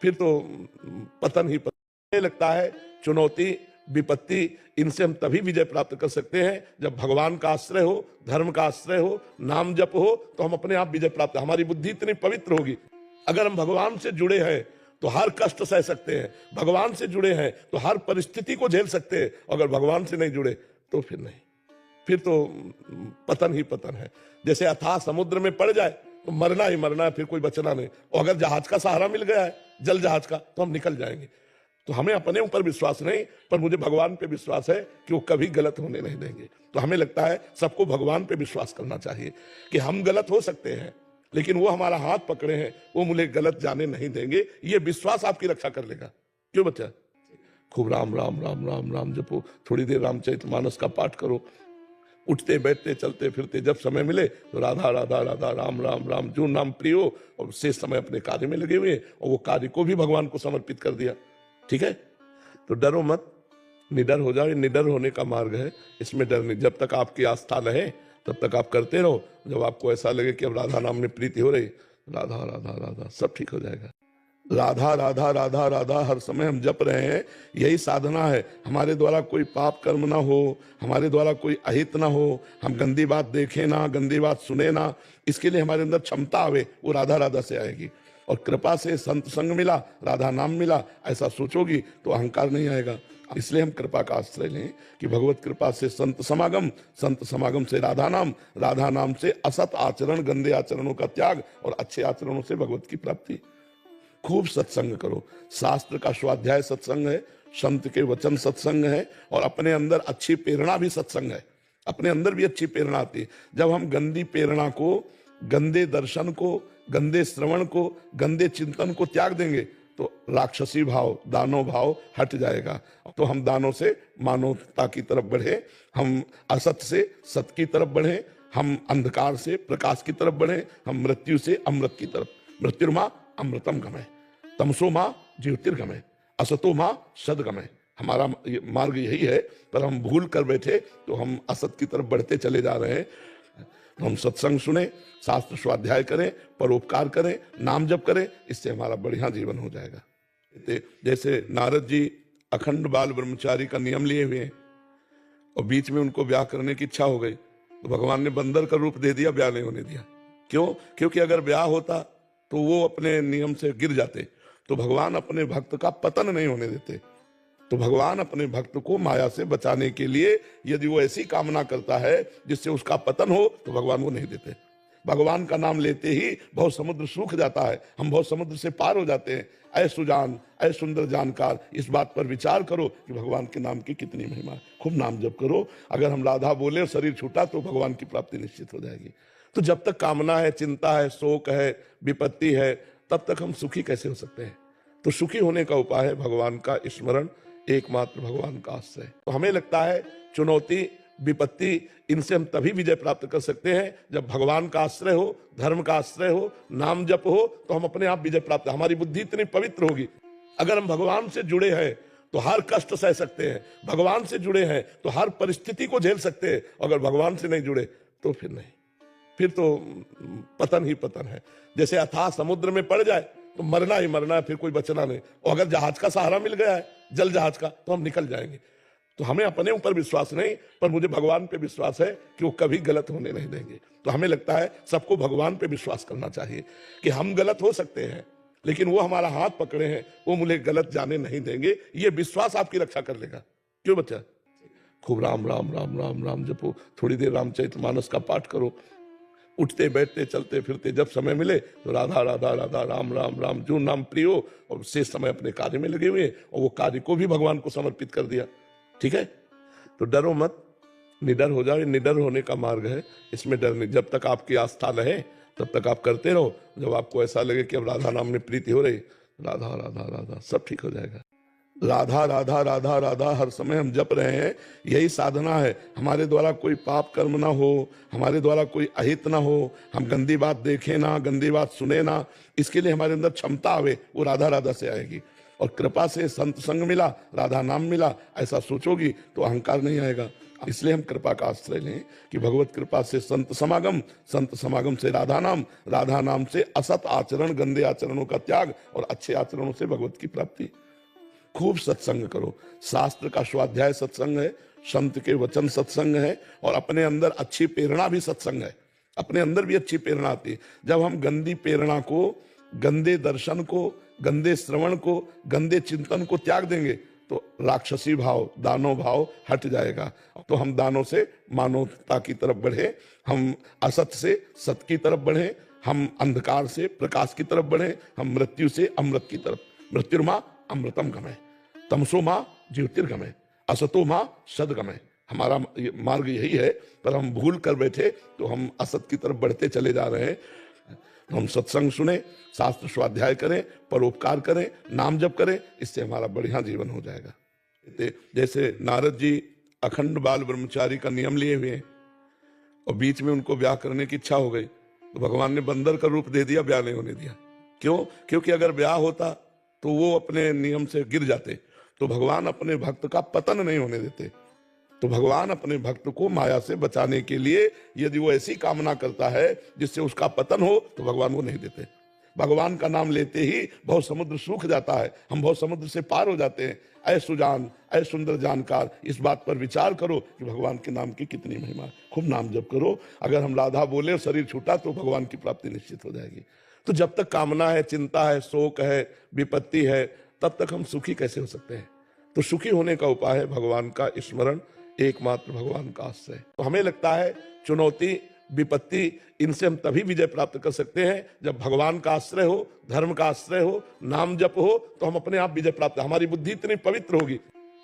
फिर तो पतन ही पतन। मुझे लगता है चुनौती, विपत्ति, इनसे हम तभी विजय प्राप्त कर सकते हैं जब भगवान का आश्रय हो, धर्म का आश्रय हो, नाम जप हो, तो हम अपने आप विजय प्राप्त, हमारी बुद्धि इतनी पवित्र होगी। अगर हम भगवान से जुड़े हैं तो हर कष्ट सह सकते हैं, भगवान से जुड़े हैं तो हर परिस्थिति को झेल सकते हैं। अगर भगवान से नहीं जुड़े तो फिर नहीं, फिर तो पतन ही पतन है। जैसे अथाह समुद्र में पड़ जाए तो मरना ही मरना है, फिर कोई बचना नहीं। और अगर जहाज का सहारा मिल गया है, जल जहाज का, तो हम निकल जाएंगे। तो हमें अपने ऊपर विश्वास नहीं, पर मुझे भगवान पे विश्वास है कि वो कभी गलत होने नहीं देंगे। तो हमें लगता है सबको भगवान पे विश्वास करना चाहिए कि हम गलत हो सकते हैं, लेकिन वो हमारा हाथ पकड़े हैं, वो मुझे गलत जाने नहीं देंगे। ये विश्वास आपकी रक्षा कर लेगा। क्यों बच्चा? खूब राम राम राम राम राम जपो, थोड़ी देर रामचरितमानस का पाठ करो, उठते बैठते चलते फिरते जब समय मिले तो राधा राधा राधा राम राम राम, जो नाम प्रिय हो, और शेष समय अपने कार्य में लगे हुए, और वो कार्य को भी भगवान को समर्पित कर दिया। ठीक है, तो डरो मत, निडर हो जाओ। ये निडर होने का मार्ग है, इसमें डर नहीं। जब तक आपकी आस्था रहे तब तक आप करते रहो। जब आपको ऐसा लगे कि अब राधा नाम में प्रीति हो रही, राधा राधा राधा, सब ठीक हो जाएगा। राधा राधा राधा राधा हर समय हम जप रहे हैं, यही साधना है। हमारे द्वारा कोई पाप कर्म ना हो, हमारे द्वारा कोई अहित ना हो, हम गंदी बात देखें ना, गंदी बात सुने ना, इसके लिए हमारे अंदर क्षमता आवे, वो राधा राधा से आएगी। और कृपा से संत संग मिला, राधा नाम मिला, ऐसा सोचोगी तो अहंकार नहीं आएगा। इसलिए हम कृपा का आश्रय लें कि भगवत कृपा से संत समागम, संत समागम से राधा नाम, राधा नाम से असत आचरण, गंदे आचरणों का त्याग, और अच्छे आचरणों से भगवत की प्राप्ति। खूब सत्संग करो, शास्त्र का स्वाध्याय सत्संग है, संत के वचन सत्संग है, और अपने अंदर अच्छी प्रेरणा भी सत्संग है। अपने अंदर भी अच्छी प्रेरणा आती है। जब हम गंदी प्रेरणा को, गंदे दर्शन को, गंदे श्रवण को, गंदे चिंतन को त्याग देंगे तो राक्षसी भाव, दानव भाव हट जाएगा। तो हम दानों से मानवता की तरफ बढ़े, हम असत से सत की तरफ बढ़े, हम अंधकार से प्रकाश की तरफ बढ़े, हम मृत्यु से अमृत की तरफ। मृत्युर्मा अमृतम गमय, तमसो माँ ज्योतिर्गमय, असतो माँ सदगमय। हमारा मार्ग यही है, पर हम भूल कर बैठे तो हम असत की तरफ बढ़ते चले जा रहे हैं। हम सत्संग सुने, शास्त्र स्वाध्याय करें, परोपकार करें, नाम जप करें, इससे हमारा बढ़िया जीवन हो जाएगा। जैसे नारद जी अखंड बाल ब्रह्मचारी का नियम लिए हुए हैं, और बीच में उनको ब्याह करने की इच्छा हो गई, तो भगवान ने बंदर का रूप दे दिया, ब्याह नहीं होने दिया। क्यों? क्योंकि अगर ब्याह होता तो वो अपने नियम से गिर जाते। तो भगवान अपने भक्त का पतन नहीं होने देते। तो भगवान अपने भक्त को माया से बचाने के लिए, यदि वो ऐसी कामना करता है जिससे उसका पतन हो, तो भगवान वो नहीं देते। भगवान का नाम लेते ही बहुत समुद्र सूख जाता है, हम बहुत समुद्र से पार हो जाते हैं। ऐ सुजान, ऐ सुंदर जानकार, इस बात पर विचार करो कि भगवान के नाम की कितनी महिमा है। खूब नाम जप करो। अगर हम राधा बोले और शरीर छूटा तो भगवान की प्राप्ति निश्चित हो जाएगी। तो जब तक कामना है, चिंता है, शोक है, विपत्ति है, तब तक हम सुखी कैसे हो सकते हैं? तो सुखी होने का उपाय है भगवान का स्मरण, एकमात्र भगवान का आश्रय। तो हमें लगता है चुनौती, विपत्ति, इनसे हम तभी विजय प्राप्त कर सकते हैं जब भगवान का आश्रय हो, धर्म का आश्रय हो, नाम जप हो, तो हम अपने आप विजय प्राप्त, हमारी बुद्धि इतनी पवित्र होगी। अगर हम भगवान से जुड़े हैं तो हर कष्ट सह सकते हैं, भगवान से जुड़े हैं तो हर परिस्थिति को झेल सकते हैं। अगर भगवान से नहीं जुड़े तो फिर नहीं, फिर तो पतन ही पतन है। जैसे अथाह समुद्र में पड़ जाए तो मरना ही मरना है, फिर कोई बचना नहीं। और अगर जहाज का सहारा मिल गया है, जल जहाज का, तो हम निकल जाएंगे। तो हमें अपने ऊपर विश्वास नहीं, पर मुझे भगवान पे विश्वास है कि वो कभी गलत होने नहीं देंगे। तो हमें लगता है सबको भगवान पे विश्वास करना चाहिए कि हम गलत हो सकते हैं, लेकिन वो हमारा हाथ पकड़े हैं, वो मुझे गलत जाने नहीं देंगे। ये विश्वास आपकी रक्षा कर लेगा। क्यों बच्चा? खूब राम राम राम राम राम जपो, थोड़ी देर रामचरितमानस का पाठ करो, उठते बैठते चलते फिरते जब समय मिले तो राधा राधा राधा राम राम राम, जो नाम प्रिय हो, और शेष समय अपने कार्य में लगे हुए, और वो कार्य को भी भगवान को समर्पित कर दिया। ठीक है, तो डरो मत, निडर हो जाओ। ये निडर होने का मार्ग है, इसमें डर नहीं। जब तक आपकी आस्था रहे तब तक आप करते रहो। जब आपको ऐसा लगे कि अब राधा नाम में प्रीति हो रही, राधा राधा राधा, सब ठीक हो जाएगा। राधा राधा राधा राधा हर समय हम जप रहे हैं, यही साधना है। हमारे द्वारा कोई पाप कर्म ना हो, हमारे द्वारा कोई अहित ना हो, हम गंदी बात देखें ना, गंदी बात सुने ना, इसके लिए हमारे अंदर क्षमता आवे, वो राधा राधा से आएगी। और कृपा से संत संग मिला, राधा नाम मिला, ऐसा सोचोगी तो अहंकार नहीं आएगा। इसलिए हम कृपा का आश्रय लें कि भगवत कृपा से संत समागम से राधा नाम से असत आचरण, गंदे आचरणों का त्याग और अच्छे आचरणों से भगवत की प्राप्ति। खूब सत्संग करो। शास्त्र का स्वाध्याय सत्संग है, संत के वचन सत्संग है, और अपने अंदर अच्छी प्रेरणा भी सत्संग है। अपने अंदर भी अच्छी प्रेरणा आती है। जब हम गंदी प्रेरणा को, गंदे दर्शन को, गंदे श्रवण को, गंदे चिंतन को त्याग देंगे तो राक्षसी भाव, दानव भाव हट जाएगा। तो हम दानों से मानवता की तरफ बढ़े, हम असत से सत की तरफ बढ़े, हम अंधकार से प्रकाश की तरफ बढ़े, हम मृत्यु से अमृत की तरफ। मृत्युर्मा अमृतम गमय, तमसो मां ज्योतिर्गमय, असतो मां सदगमय। हमारा मार्ग यही है, पर हम भूल कर बैठे तो हम असत की तरफ बढ़ते चले जा रहे हैं। हम सत्संग सुने, शास्त्र स्वाध्याय करें, परोपकार करें, नाम जप करें, इससे हमारा बढ़िया जीवन हो जाएगा। जैसे नारद जी अखंड बाल ब्रह्मचारी का नियम लिए हुए हैं और बीच में उनको ब्याह करने की इच्छा हो गई, तो भगवान ने बंदर का रूप दे दिया, ब्याह नहीं होने दिया। क्यों? क्योंकि अगर ब्याह होता तो वो अपने नियम से गिर जाते। तो भगवान अपने भक्त का पतन नहीं होने देते। तो भगवान अपने भक्त को माया से बचाने के लिए यदि वो ऐसी कामना करता है जिससे उसका पतन हो, तो भगवान वो नहीं देते। भगवान का नाम लेते ही बहुत समुद्र सूख जाता है, हम बहुत समुद्र से पार हो जाते हैं। ऐ सुजान, ऐ सुंदर जानकार, इस बात पर विचार करो कि भगवान के नाम की कितनी महिमा है। खूब नाम जप करो। अगर हम राधा बोले और शरीर छूटा तो भगवान की प्राप्ति निश्चित हो जाएगी। तो जब तक कामना है, चिंता है, शोक है, विपत्ति है, तब तक हम सुखी कैसे हो सकते हैं? तो सुखी होने का उपाय है भगवान का स्मरण, एकमात्र भगवान का आश्रय। तो हमें लगता है चुनौती, विपत्ति, इनसे हम तभी विजय प्राप्त कर सकते हैं जब भगवान का आश्रय हो, धर्म का आश्रय हो, नाम जप हो, तो हम अपने आप विजय प्राप्त। हमारी बुद्धि इतनी पवित्र होगी।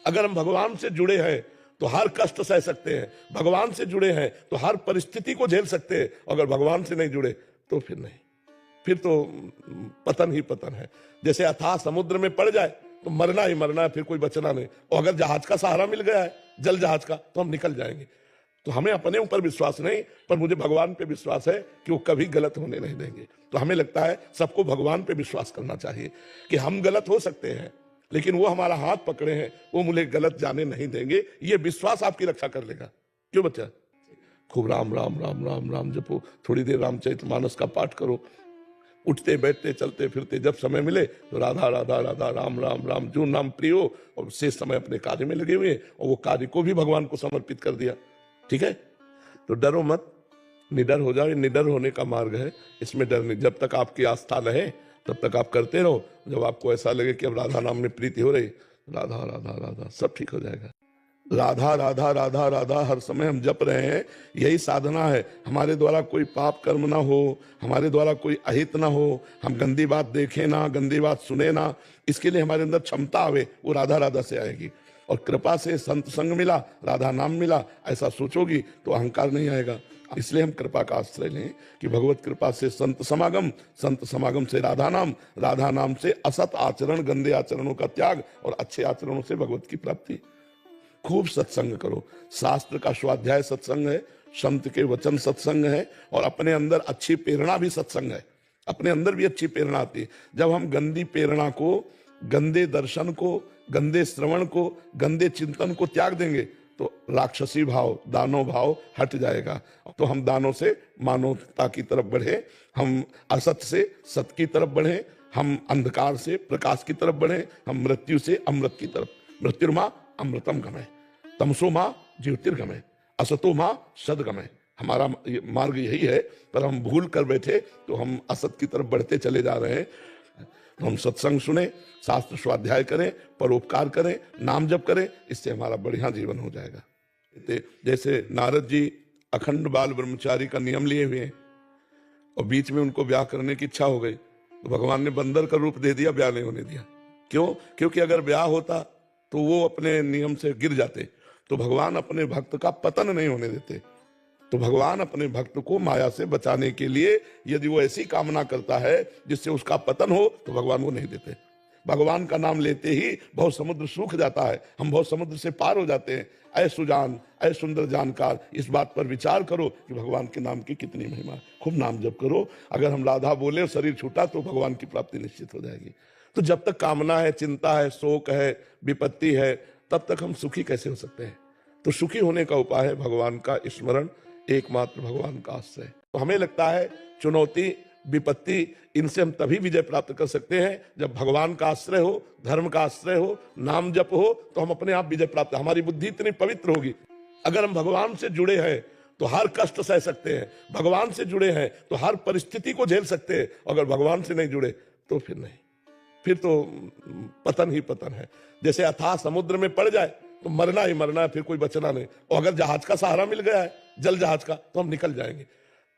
अगर हम भगवान से जुड़े हैं तो हर कष्ट सह सकते हैं, भगवान से जुड़े हैं तो हर परिस्थिति को झेल सकते हैं। अगर भगवान से नहीं जुड़े तो फिर नहीं, फिर तो पतन ही पतन है। जैसे अथाह समुद्र में पड़ जाए तो मरना ही मरना है, फिर कोई बचना नहीं। और अगर जहाज का सहारा मिल गया है, जल जहाज का, तो हम निकल जाएंगे। तो हमें अपने ऊपर विश्वास नहीं, पर मुझे भगवान पे विश्वास है कि वो कभी गलत होने नहीं देंगे। तो हमें लगता है सबको भगवान पे विश्वास करना चाहिए कि हम गलत हो सकते हैं, लेकिन वो हमारा हाथ पकड़े हैं, वो मुझे गलत जाने नहीं देंगे। ये विश्वास आपकी रक्षा कर लेगा। क्यों बच्चा? खूब राम राम राम राम राम जपो, थोड़ी देर रामचरितमानस का पाठ करो, उठते बैठते चलते फिरते जब समय मिले तो राधा राधा राधा, राम राम राम, जो नाम प्रिय हो, और शेष समय अपने कार्य में लगे हुए हैं और वो कार्य को भी भगवान को समर्पित कर दिया। ठीक है? तो डरो मत, निडर हो जाओ। निडर होने का मार्ग है, इसमें डर नहीं। जब तक आपकी आस्था रहे तब तक आप करते रहो। जब आपको ऐसा लगे कि अब राधा नाम में प्रीति हो रही, राधा राधा राधा, सब ठीक हो जाएगा। राधा राधा राधा राधा हर समय हम जप रहे हैं, यही साधना है। हमारे द्वारा कोई पाप कर्म ना हो, हमारे द्वारा कोई अहित ना हो, हम गंदी बात देखें ना, गंदी बात सुने ना, इसके लिए हमारे अंदर क्षमता आवे, वो राधा राधा से आएगी। और कृपा से संत संग मिला, राधा नाम मिला, ऐसा सोचोगी तो अहंकार नहीं आएगा। इसलिए हम कृपा का आश्रय लें कि भगवत कृपा से संत समागम से राधा नाम से असत आचरण, गंदे आचरणों का त्याग और अच्छे आचरणों से भगवत की प्राप्ति। खूब सत्संग करो। शास्त्र का स्वाध्याय सत्संग है, संत के वचन सत्संग है, और अपने अंदर अच्छी प्रेरणा भी सत्संग है। अपने अंदर भी अच्छी प्रेरणा आती है। जब हम गंदी प्रेरणा को, गंदे दर्शन को, गंदे श्रवण को, गंदे चिंतन को त्याग देंगे तो राक्षसी भाव, दानव भाव हट जाएगा। तो हम दानों से मानवता की तरफ बढ़े, हम असत से सत की तरफ बढ़े, हम अंधकार से प्रकाश की तरफ बढ़े, हम मृत्यु से अमृत की तरफ। मृत्युर्मा अमृतम गमय, तमसो मां ज्योतिर्गमय, असतो मां सदगमय। हमारा मार्ग यही है, पर हम भूल कर बैठे तो हम असत की तरफ बढ़ते चले जा रहे हैं। हम सत्संग सुने, शास्त्र स्वाध्याय करें, परोपकार करें, नाम जप करें, इससे हमारा बढ़िया जीवन हो जाएगा। जैसे नारद जी अखंड बाल ब्रह्मचारी का नियम लिए हुए हैं और बीच में उनको ब्याह करने की इच्छा हो गई, तो भगवान ने बंदर का रूप दे दिया, ब्याह नहीं होने दिया। क्यों? क्योंकि अगर ब्याह होता तो वो अपने नियम से गिर जाते। तो भगवान अपने भक्त का पतन नहीं होने देते। तो भगवान अपने भक्त को माया से बचाने के लिए यदि वो ऐसी कामना करता है जिससे उसका पतन हो, तो भगवान वो नहीं देते। भगवान का नाम लेते ही बहुत समुद्र सूख जाता है, हम बहुत समुद्र से पार हो जाते हैं। ऐ सुजान, ऐ सुंदर जानकार, इस बात पर विचार करो कि भगवान के नाम की कितनी महिमा है। खूब नाम जप करो। अगर हम राधा बोले और शरीर छूटा तो भगवान की प्राप्ति निश्चित हो जाएगी। तो जब तक कामना है, चिंता है, शोक है, विपत्ति है, तब तक हम सुखी कैसे हो सकते हैं? तो सुखी होने का उपाय है भगवान का स्मरण, एकमात्र भगवान का आश्रय। तो हमें लगता है चुनौती, विपत्ति, इनसे हम तभी विजय प्राप्त कर सकते हैं जब भगवान का आश्रय हो, धर्म का आश्रय हो, नाम जप हो, तो हम अपने आप विजय प्राप्त, हमारी बुद्धि इतनी पवित्र होगी। अगर हम भगवान से जुड़े हैं तो हर कष्ट सह सकते हैं, भगवान से जुड़े हैं तो हर परिस्थिति को झेल सकते हैं। अगर भगवान से नहीं जुड़े तो फिर नहीं, फिर तो पतन ही पतन है। जैसे अथाह समुद्र में पड़ जाए तो मरना ही मरना है, फिर कोई बचना नहीं। और अगर जहाज का सहारा मिल गया है, जल जहाज का, तो हम निकल जाएंगे।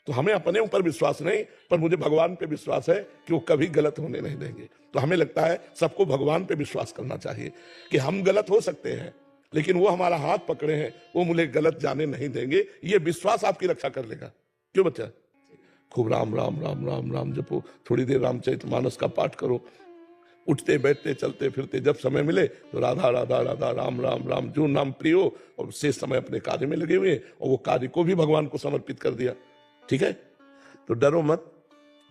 तो हमें अपने ऊपर विश्वास नहीं, पर मुझे भगवान पे विश्वास है कि वो कभी गलत होने नहीं देंगे। तो हमें लगता है सबको भगवान पे विश्वास करना चाहिए कि हम गलत हो सकते हैं, लेकिन वो हमारा हाथ पकड़े हैं, वो मुझे गलत जाने नहीं देंगे। ये विश्वास आपकी रक्षा कर लेगा। क्यों बच्चा? खूब राम राम राम राम राम जपो, थोड़ी देर रामचरितमानस का पाठ करो, उठते बैठते चलते फिरते जब समय मिले तो राधा राधा राधा राम राम राम, जो नाम प्रियो, और शेष समय अपने कार्य में लगे हुए और वो कार्य को भी भगवान को समर्पित कर दिया। ठीक है, तो डरो मत,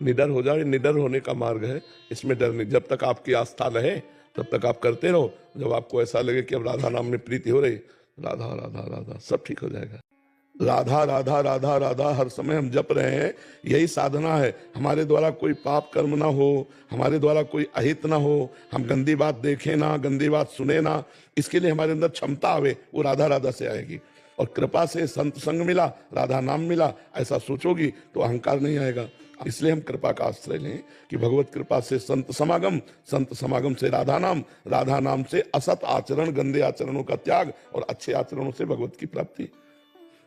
निडर हो जाओ। ये निडर होने का मार्ग है, इसमें डर नहीं। जब तक आपकी आस्था रहे तब तक आप करते रहो। जब आपको ऐसा लगे कि अब राधा नाम में प्रीति हो रही, राधा राधा राधा, सब ठीक हो जाएगा। राधा राधा राधा राधा हर समय हम जप रहे हैं, यही साधना है। हमारे द्वारा कोई पाप कर्म ना हो, हमारे द्वारा कोई अहित ना हो, हम गंदी बात देखें ना, गंदी बात सुने ना, इसके लिए हमारे अंदर क्षमता आवे, वो राधा राधा से आएगी। और कृपा से संत संग मिला, राधा नाम मिला, ऐसा सोचोगी तो अहंकार नहीं आएगा। इसलिए हम कृपा का आश्रय लें कि भगवत कृपा से संत समागम से राधा नाम से असत आचरण, गंदे आचरणों का त्याग, और अच्छे आचरणों से भगवत की प्राप्ति।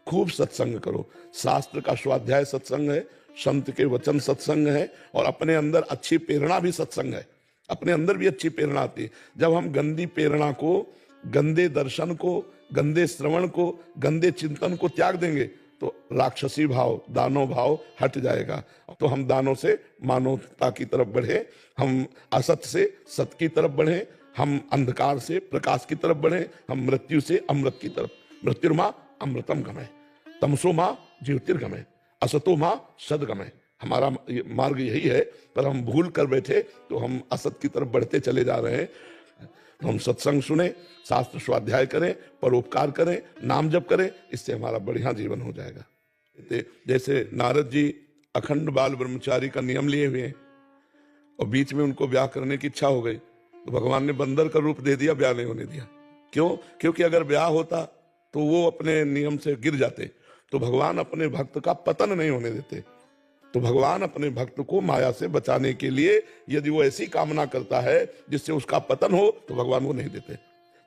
खूब सत्संग करो, शास्त्र का स्वाध्याय सत्संग है, संत के वचन सत्संग है, और अपने अंदर अच्छी प्रेरणा भी सत्संग है। अपने अंदर भी अच्छी प्रेरणा आती है। जब हम गंदी प्रेरणा को, गंदे दर्शन को, गंदे श्रवण को, गंदे चिंतन को त्याग देंगे तो राक्षसी भाव, दानव भाव हट जाएगा। तो हम दानों से मानवता की तरफ बढ़े, हम असत से सत की तरफ बढ़े, हम अंधकार से प्रकाश की तरफ बढ़े, हम मृत्यु से अमृत की तरफ। मृत्युर्मा अमृतम गमय, तमसो माँ ज्योतिर्गमय, असतो माँ सदगमय। हमारा मार्ग यही है, पर हम भूल कर बैठे तो हम असत की तरफ बढ़ते चले जा रहे हैं। तो हम सत्संग सुने, शास्त्र स्वाध्याय करें, परोपकार करें, नाम जप करें, इससे हमारा बढ़िया जीवन हो जाएगा। जैसे नारद जी अखंड बाल ब्रह्मचारी का नियम लिए हुए हैं और बीच में उनको ब्याह करने की इच्छा हो गई, तो भगवान ने बंदर का रूप दे दिया, ब्याह नहीं होने दिया। क्यों? क्योंकि अगर ब्याह होता तो वो अपने नियम से गिर जाते। तो भगवान अपने भक्त का पतन नहीं होने देते। तो भगवान अपने भक्त को माया से बचाने के लिए यदि वो ऐसी कामना करता है जिससे उसका पतन हो, तो भगवान वो नहीं देते।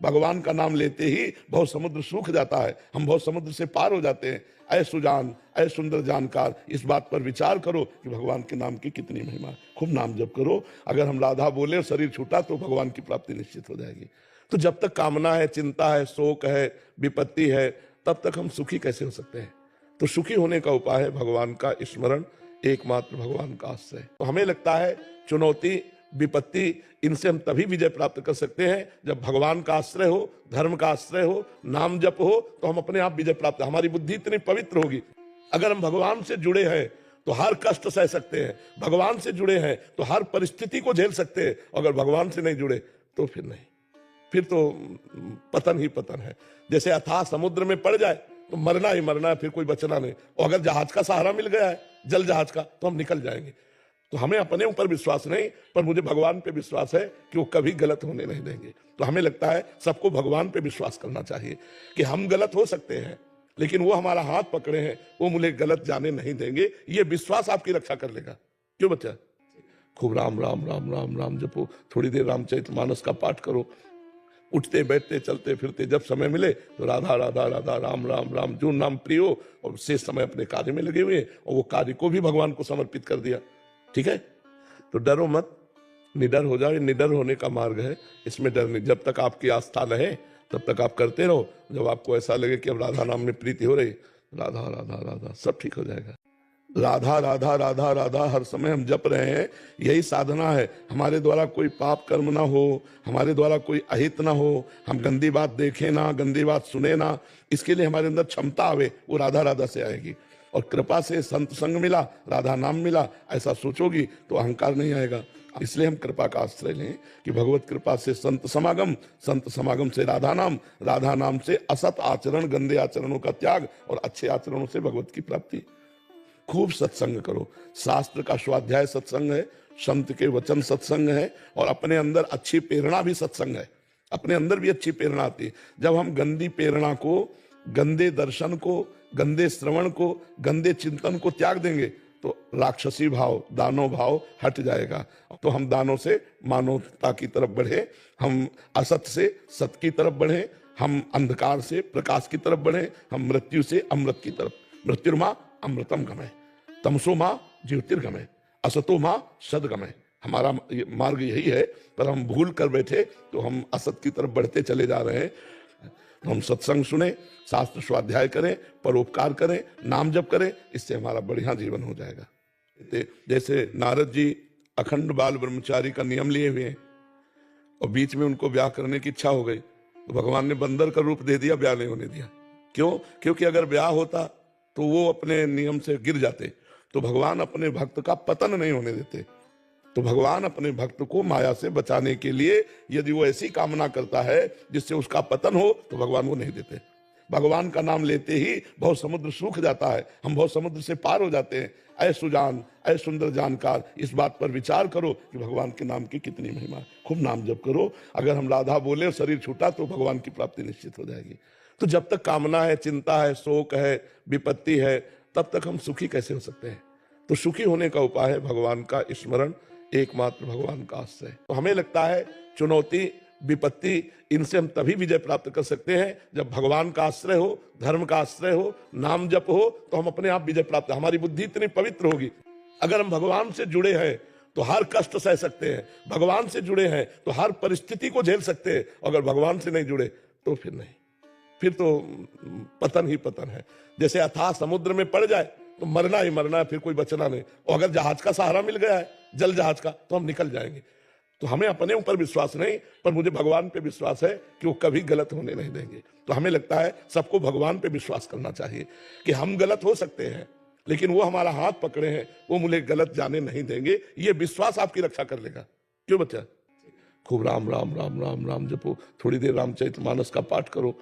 भगवान का नाम लेते ही बहुत समुद्र सूख जाता है, हम बहुत समुद्र से पार हो जाते हैं। ऐ सुजान, ऐ सुंदर जानकार, इस बात पर विचार करो कि भगवान के नाम की कितनी महिमा है। खूब नाम जप करो। अगर हम राधा बोले और शरीर छूटा तो भगवान की प्राप्ति निश्चित हो जाएगी। तो जब तक कामना है, चिंता है, शोक है, विपत्ति है, तब तक हम सुखी कैसे हो सकते हैं? तो सुखी होने का उपाय है भगवान का स्मरण, एकमात्र भगवान का आश्रय। तो हमें लगता है चुनौती, विपत्ति, इनसे हम तभी विजय प्राप्त कर सकते हैं जब भगवान का आश्रय हो, धर्म का आश्रय हो, नाम जप हो, तो हम अपने आप विजय प्राप्त, हमारी बुद्धि इतनी पवित्र होगी। अगर हम भगवान से जुड़े हैं तो हर कष्ट सह सकते हैं, भगवान से जुड़े हैं तो हर परिस्थिति को झेल सकते हैं। अगर भगवान से नहीं जुड़े तो फिर नहीं, फिर तो पतन ही पतन है। जैसे अथाह समुद्र में पड़ जाए तो मरना ही मरना है, फिर कोई बचना नहीं। और अगर जहाज का सहारा मिल गया है, जल जहाज का, तो हम निकल जाएंगे। तो हमें अपने ऊपर विश्वास नहीं, पर मुझे भगवान पे विश्वास है कि वो कभी गलत होने नहीं देंगे। तो हमें लगता है सबको भगवान पे विश्वास करना चाहिए कि हम गलत हो सकते हैं, लेकिन वो हमारा हाथ पकड़े हैं, वो मुझे गलत जाने नहीं देंगे। ये विश्वास आपकी रक्षा कर लेगा। क्यों बच्चा? खूब राम राम राम राम राम जपो, थोड़ी देर रामचरितमानस का पाठ करो, उठते बैठते चलते फिरते जब समय मिले तो राधा राधा राधा राम राम राम, जो नाम प्रियो, और शेष समय अपने कार्य में लगे हुए और वो कार्य को भी भगवान को समर्पित कर दिया। ठीक है, तो डरो मत, निडर हो जाओ। ये निडर होने का मार्ग है, इसमें डर नहीं। जब तक आपकी आस्था रहे तब तक आप करते रहो। जब आपको ऐसा लगे कि अब राधा नाम में प्रीति हो रही, राधा राधा राधा, सब ठीक हो जाएगा। राधा राधा राधा राधा हर समय हम जप रहे हैं, यही साधना है। हमारे द्वारा कोई पाप कर्म ना हो, हमारे द्वारा कोई अहित ना हो, हम गंदी बात देखें ना, गंदी बात सुने ना, इसके लिए हमारे अंदर क्षमता आवे, वो राधा राधा से आएगी। और कृपा से संत संग मिला, राधा नाम मिला, ऐसा सोचोगी तो अहंकार नहीं आएगा। इसलिए हम कृपा का आश्रय लें कि भगवत कृपा से संत समागम से राधा नाम से असत आचरण, गंदे आचरणों का त्याग और अच्छे आचरणों से भगवत की प्राप्ति। खूब सत्संग करो, शास्त्र का स्वाध्याय सत्संग है, संत के वचन सत्संग है, और अपने अंदर अच्छी प्रेरणा भी सत्संग है। अपने अंदर भी अच्छी प्रेरणा आती है। जब हम गंदी प्रेरणा को, गंदे दर्शन को, गंदे श्रवण को, गंदे चिंतन को त्याग देंगे तो राक्षसी भाव, दानव भाव हट जाएगा। तो हम दानों से मानवता की तरफ बढ़े, हम असत से सत की तरफ बढ़े, हम अंधकार से प्रकाश की तरफ बढ़े, हम मृत्यु से अमृत की तरफ। मृत्युर्मा अमृतम गमय, तमसो मां ज्योतिर्गमय, असतो मां सदगमय। हमारा मार्ग यही है, पर हम भूल कर बैठे तो हम असत की तरफ बढ़ते चले जा रहे हैं। हम सत्संग सुने, शास्त्र स्वाध्याय करें, परोपकार करें, नाम जप करें, इससे हमारा बढ़िया जीवन हो जाएगा। जैसे नारद जी अखंड बाल ब्रह्मचारी का नियम लिए हुए हैं और बीच में उनको ब्याह करने की इच्छा हो गई, तो भगवान ने बंदर का रूप दे दिया, ब्याह नहीं होने दिया। क्यों? क्योंकि अगर ब्याह होता तो वो अपने नियम से गिर जाते। तो भगवान अपने भक्त का पतन नहीं होने देते। तो भगवान अपने भक्त को माया से बचाने के लिए यदि वो ऐसी कामना करता है जिससे उसका पतन हो, तो भगवान वो नहीं देते। भगवान का नाम लेते ही बहुत समुद्र सूख जाता है, हम बहुत समुद्र से पार हो जाते हैं। ऐ सुजान, ऐ सुंदर जानकार, इस बात पर विचार करो कि भगवान के नाम की कितनी महिमा है। खूब नाम जप करो। अगर हम राधा बोले और शरीर छूटा तो भगवान की प्राप्ति निश्चित हो जाएगी। तो जब तक कामना है, चिंता है, शोक है, विपत्ति है, तब तक हम सुखी कैसे हो सकते हैं? तो सुखी होने का उपाय है भगवान का स्मरण, एकमात्र भगवान का आश्रय। तो हमें लगता है चुनौती, विपत्ति, इनसे हम तभी विजय प्राप्त कर सकते हैं जब भगवान का आश्रय हो, धर्म का आश्रय हो, नाम जप हो, तो हम अपने आप विजय प्राप्त। हमारी बुद्धि इतनी पवित्र होगी। अगर हम भगवान से जुड़े हैं तो हर कष्ट सह सकते हैं, भगवान से जुड़े हैं तो हर परिस्थिति को झेल सकते हैं। अगर भगवान से नहीं जुड़े तो फिर नहीं, फिर तो पतन ही पतन है। जैसे अथाह समुद्र में पड़ जाए तो मरना ही मरना है, फिर कोई बचना नहीं। और अगर जहाज का सहारा मिल गया है, जल जहाज का, तो हम निकल जाएंगे। तो हमें अपने ऊपर विश्वास नहीं, पर मुझे भगवान पे विश्वास है कि वो कभी गलत होने नहीं देंगे। तो हमें लगता है सबको भगवान पे विश्वास करना चाहिए कि हम गलत हो सकते हैं, लेकिन वो हमारा हाथ पकड़े हैं, वो मुझे गलत जाने नहीं देंगे। ये विश्वास आपकी रक्षा कर लेगा। क्यों बच्चा? खूब राम राम राम राम राम जपो, थोड़ी देर रामचरितमानस का पाठ करो,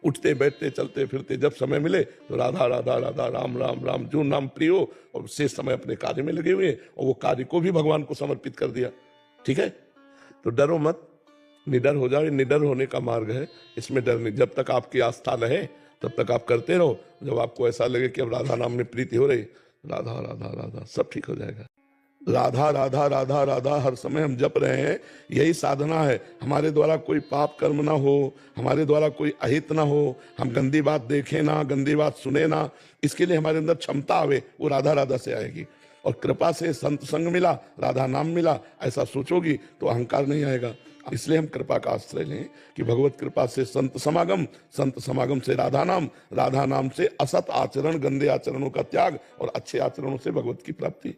उठते बैठते चलते फिरते जब समय मिले तो राधा राधा राधा, राम राम राम, जो नाम प्रिय हो, और शेष समय अपने कार्य में लगे हुए हैं और वो कार्य को भी भगवान को समर्पित कर दिया। ठीक है? तो डरो मत, निडर हो जाओ। निडर होने का मार्ग है, इसमें डर नहीं। जब तक आपकी आस्था रहे तब तक आप करते रहो। जब आपको ऐसा लगे कि अब राधा नाम में प्रीति हो रही, राधा राधा राधा, सब ठीक हो जाएगा। राधा राधा राधा राधा हर समय हम जप रहे हैं, यही साधना है। हमारे द्वारा कोई पाप कर्म ना हो, हमारे द्वारा कोई अहित ना हो, हम गंदी बात देखें ना, गंदी बात सुने ना, इसके लिए हमारे अंदर क्षमता आवे, वो राधा राधा से आएगी। और कृपा से संत संग मिला, राधा नाम मिला, ऐसा सोचोगी तो अहंकार नहीं आएगा। इसलिए हम कृपा का आश्रय लें कि भगवत कृपा से संत समागम से राधा नाम से असत आचरण, गंदे आचरणों का त्याग और अच्छे आचरणों से भगवत की प्राप्ति।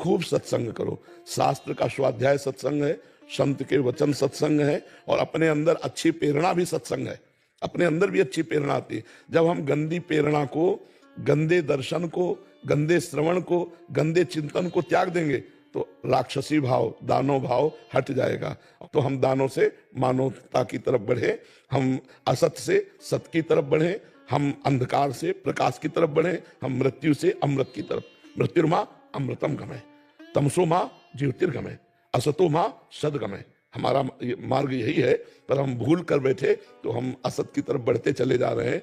खूब सत्संग करो, शास्त्र का स्वाध्याय सत्संग है, संत के वचन सत्संग है, और अपने अंदर अच्छी प्रेरणा भी सत्संग है। अपने अंदर भी अच्छी प्रेरणा आती है। जब हम गंदी प्रेरणा को, गंदे दर्शन को, गंदे श्रवण को, गंदे चिंतन को त्याग देंगे तो राक्षसी भाव, दानव भाव हट जाएगा। तो हम दानों से मानवता की तरफ बढ़े, हम असत से सत की तरफ बढ़े, हम अंधकार से प्रकाश की तरफ बढ़े, हम मृत्यु से अमृत की तरफ। मृत्युर्मा अमृतम गमय, तमसो मां ज्योतिर्गमय, असतो मां सदगमय। हमारा मार्ग यही है, पर हम भूल कर बैठे तो हम असत की तरफ बढ़ते चले जा रहे हैं।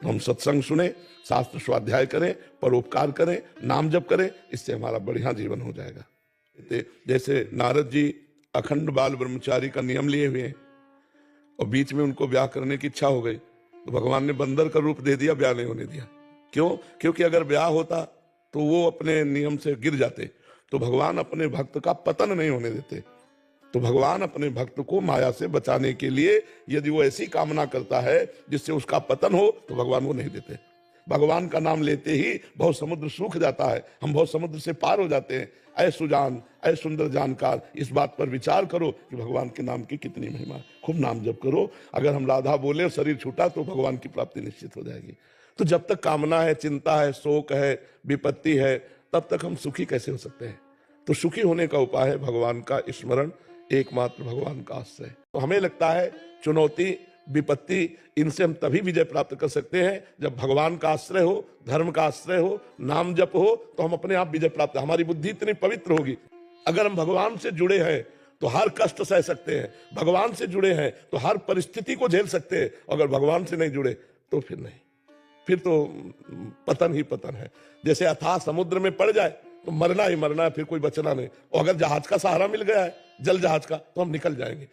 हम सत्संग सुने, शास्त्र स्वाध्याय करें, परोपकार करें, नाम जप करें, इससे हमारा बढ़िया जीवन हो जाएगा। जैसे नारद जी अखंड बाल ब्रह्मचारी का नियम लिए हुए हैं और बीच में उनको ब्याह करने की इच्छा हो गई, तो भगवान ने बंदर का रूप दे दिया, ब्याह नहीं होने दिया। क्यों? क्योंकि अगर ब्याह होता तो वो अपने नियम से गिर जाते। तो भगवान अपने भक्त का पतन नहीं होने देते। तो भगवान अपने भक्त को माया से बचाने के लिए यदि वो ऐसी कामना करता है जिससे उसका पतन हो, तो भगवान वो नहीं देते। भगवान का नाम लेते ही बहुत समुद्र सूख जाता है, हम बहुत समुद्र से पार हो जाते हैं। ऐ सुजान, ऐ सुंदर जानकार, इस बात पर विचार करो कि भगवान के नाम की कितनी महिमा है। खूब नाम जप करो। अगर हम राधा बोले और शरीर छूटा तो भगवान की प्राप्ति निश्चित हो जाएगी। तो जब तक कामना है, चिंता है, शोक है, विपत्ति है, तब तक हम सुखी कैसे हो सकते हैं? तो सुखी होने का उपाय है भगवान का स्मरण, एकमात्र भगवान का आश्रय। तो हमें लगता है चुनौती, विपत्ति, इनसे हम तभी विजय प्राप्त कर सकते हैं जब भगवान का आश्रय हो, धर्म का आश्रय हो, नाम जप हो, तो हम अपने आप विजय प्राप्त, हमारी बुद्धि इतनी पवित्र होगी। अगर हम भगवान से जुड़े हैं तो हर कष्ट सह सकते हैं, भगवान से जुड़े हैं तो हर परिस्थिति को झेल सकते हैं। अगर भगवान से नहीं जुड़े तो फिर नहीं, फिर तो पतन ही पतन है। जैसे अथाह समुद्र में पड़ जाए तो मरना ही मरना है, फिर कोई बचना नहीं। और अगर जहाज का सहारा मिल गया है, जल जहाज का, तो हम निकल जाएंगे।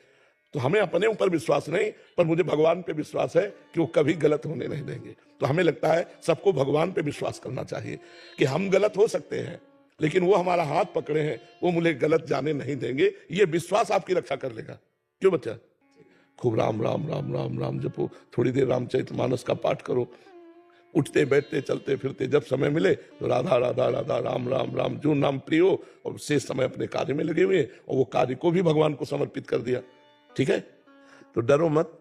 तो हमें अपने ऊपर विश्वास नहीं, पर मुझे भगवान पे विश्वास है कि वो कभी गलत होने नहीं देंगे। तो हमें लगता है सबको भगवान पे विश्वास करना चाहिए कि हम गलत हो सकते हैं, लेकिन वो हमारा हाथ पकड़े हैं, वो मुझे गलत जाने नहीं देंगे। ये विश्वास आपकी रक्षा कर लेगा। क्यों बच्चा? खूब राम राम राम राम राम जपो, थोड़ी देर रामचरितमानस का पाठ करो, उठते बैठते चलते फिरते जब समय मिले तो राधा राधा राधा राम राम राम, जो नाम प्रिय हो, और शेष समय अपने कार्य में लगे हुए और वो कार्य को भी भगवान को समर्पित कर दिया। ठीक है, तो डरो मत,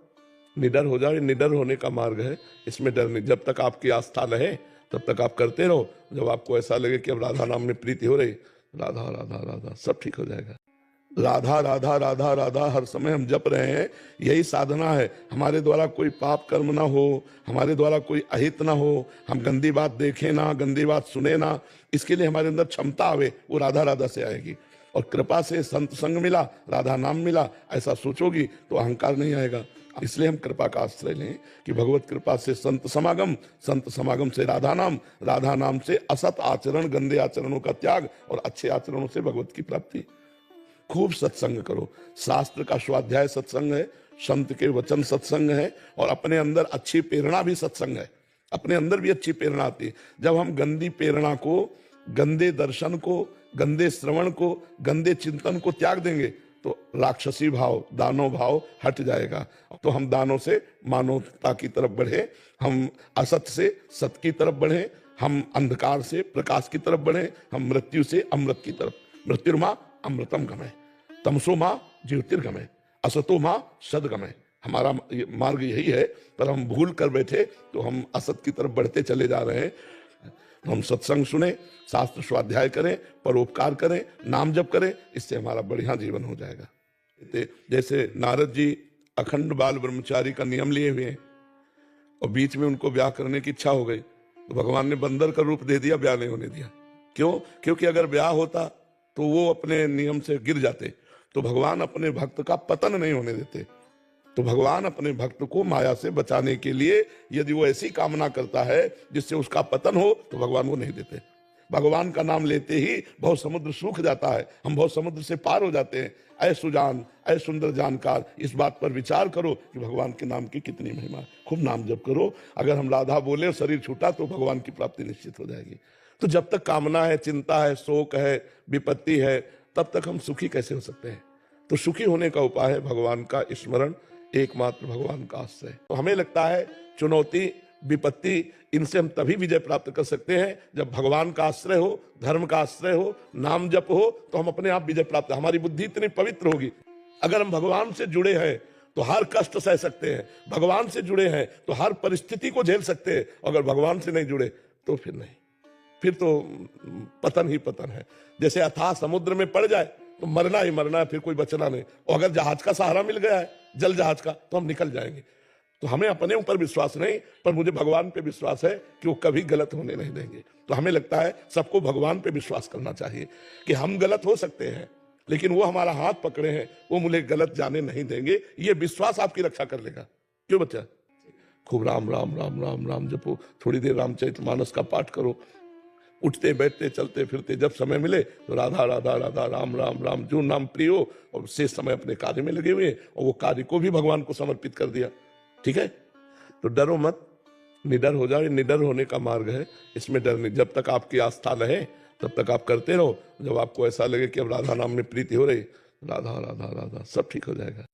निडर हो जाओ। निडर होने का मार्ग है, इसमें डर नहीं। जब तक आपकी आस्था रहे तब तक आप करते रहो। जब आपको ऐसा लगे कि अब राधा नाम में प्रीति हो रही, राधा राधा राधा, सब ठीक हो जाएगा। राधा राधा राधा राधा हर समय हम जप रहे हैं, यही साधना है। हमारे द्वारा कोई पाप कर्म ना हो, हमारे द्वारा कोई अहित ना हो, हम गंदी बात देखें ना, गंदी बात सुने ना, इसके लिए हमारे अंदर क्षमता आवे, वो राधा राधा से आएगी। और कृपा से संत संग मिला, राधा नाम मिला, ऐसा सोचोगी तो अहंकार नहीं आएगा। इसलिए हम कृपा का आश्रय लें कि भगवत कृपा से संत समागम, संत समागम से राधा नाम, राधा नाम से असत आचरण, गंदे आचरणों का त्याग, और अच्छे आचरणों से भगवत की प्राप्ति। खूब सत्संग करो। शास्त्र का स्वाध्याय सत्संग है, संत के वचन सत्संग है, और अपने अंदर अच्छी प्रेरणा भी सत्संग है। अपने अंदर भी अच्छी प्रेरणा आती है। जब हम गंदी प्रेरणा को, गंदे दर्शन को, गंदे श्रवण को, गंदे चिंतन को त्याग देंगे तो राक्षसी भाव, दानव भाव हट जाएगा। तो हम दानों से मानवता की तरफ बढ़े, हम असत से सत की तरफ बढ़े, हम अंधकार से प्रकाश की तरफ बढ़े, हम मृत्यु से अमृत की तरफ। मृत्युर्मा अमृतम गमय, तमसो मां ज्योतिर्गमय, असतो मां सदगमय। हमारा मार्ग यही है, पर हम भूल कर बैठे तो हम असत की तरफ बढ़ते चले जा रहे हैं। हम सत्संग सुने, शास्त्र स्वाध्याय करें, परोपकार करें, नाम जप करें, इससे हमारा बढ़िया जीवन हो जाएगा। जैसे नारद जी अखंड बाल ब्रह्मचारी का नियम लिए हुए हैं, और बीच में उनको ब्याह करने की इच्छा हो गई, तो भगवान ने बंदर का रूप दे दिया, ब्याह नहीं होने दिया। क्यों? क्योंकि अगर ब्याह होता तो वो अपने नियम से गिर जाते। तो भगवान अपने भक्त का पतन नहीं होने देते। तो भगवान अपने भक्त को माया से बचाने के लिए, यदि वो ऐसी कामना करता है जिससे उसका पतन हो, तो भगवान वो नहीं देते। भगवान का नाम लेते ही भव समुद्र सूख जाता है, हम भव समुद्र से पार हो जाते हैं। ऐ सुजान, ऐ सुंदर जानकार, इस बात पर विचार करो कि भगवान के नाम की कितनी महिमा। खूब नाम जप करो। अगर हम राधा बोले और शरीर छूटा तो भगवान की प्राप्ति निश्चित हो जाएगी। तो जब तक कामना है, चिंता है, शोक है, विपत्ति है, तब तक हम सुखी कैसे हो सकते हैं? तो सुखी होने का उपाय है भगवान का स्मरण, एकमात्र भगवान का आश्रय। तो हमें लगता है चुनौती, विपत्ति, इनसे हम तभी विजय प्राप्त कर सकते हैं जब भगवान का आश्रय हो, धर्म का आश्रय हो, नाम जप हो, तो हम अपने आप विजय प्राप्त, हमारी बुद्धि इतनी पवित्र होगी। अगर हम भगवान से जुड़े हैं तो हर कष्ट सह सकते हैं, भगवान से जुड़े हैं तो हर परिस्थिति को झेल सकते हैं। अगर भगवान से नहीं जुड़े तो फिर नहीं, फिर तो पतन ही पतन है। जैसे अथाह समुद्र में पड़ जाए तो मरना ही मरना है, फिर कोई बचना नहीं। और अगर जहाज का सहारा मिल गया है, जल जहाज का, तो हम निकल जाएंगे। तो हमें अपने ऊपर विश्वास नहीं, पर मुझे भगवान पे विश्वास है कि वो कभी गलत होने नहीं देंगे। तो हमें लगता है सबको भगवान पे विश्वास करना चाहिए कि हम गलत हो सकते हैं, लेकिन वो हमारा हाथ पकड़े हैं, वो मुझे गलत जाने नहीं देंगे। ये विश्वास आपकी रक्षा कर लेगा। क्यों बच्चा? खूब राम राम राम राम राम जपो, थोड़ी देर रामचरितमानस का पाठ करो, उठते बैठते चलते फिरते जब समय मिले तो राधा राधा राधा राम राम राम, जो नाम प्रिय हो, और शेष समय अपने कार्य में लगे हुए और वो कार्य को भी भगवान को समर्पित कर दिया। ठीक है, तो डरो मत, निडर हो जाओ। निडर होने का मार्ग है, इसमें डर नहीं। जब तक आपकी आस्था रहे तब तक आप करते रहो। जब आपको ऐसा लगे कि अब राधा नाम में प्रीति हो रही, राधा राधा राधा, सब ठीक हो जाएगा।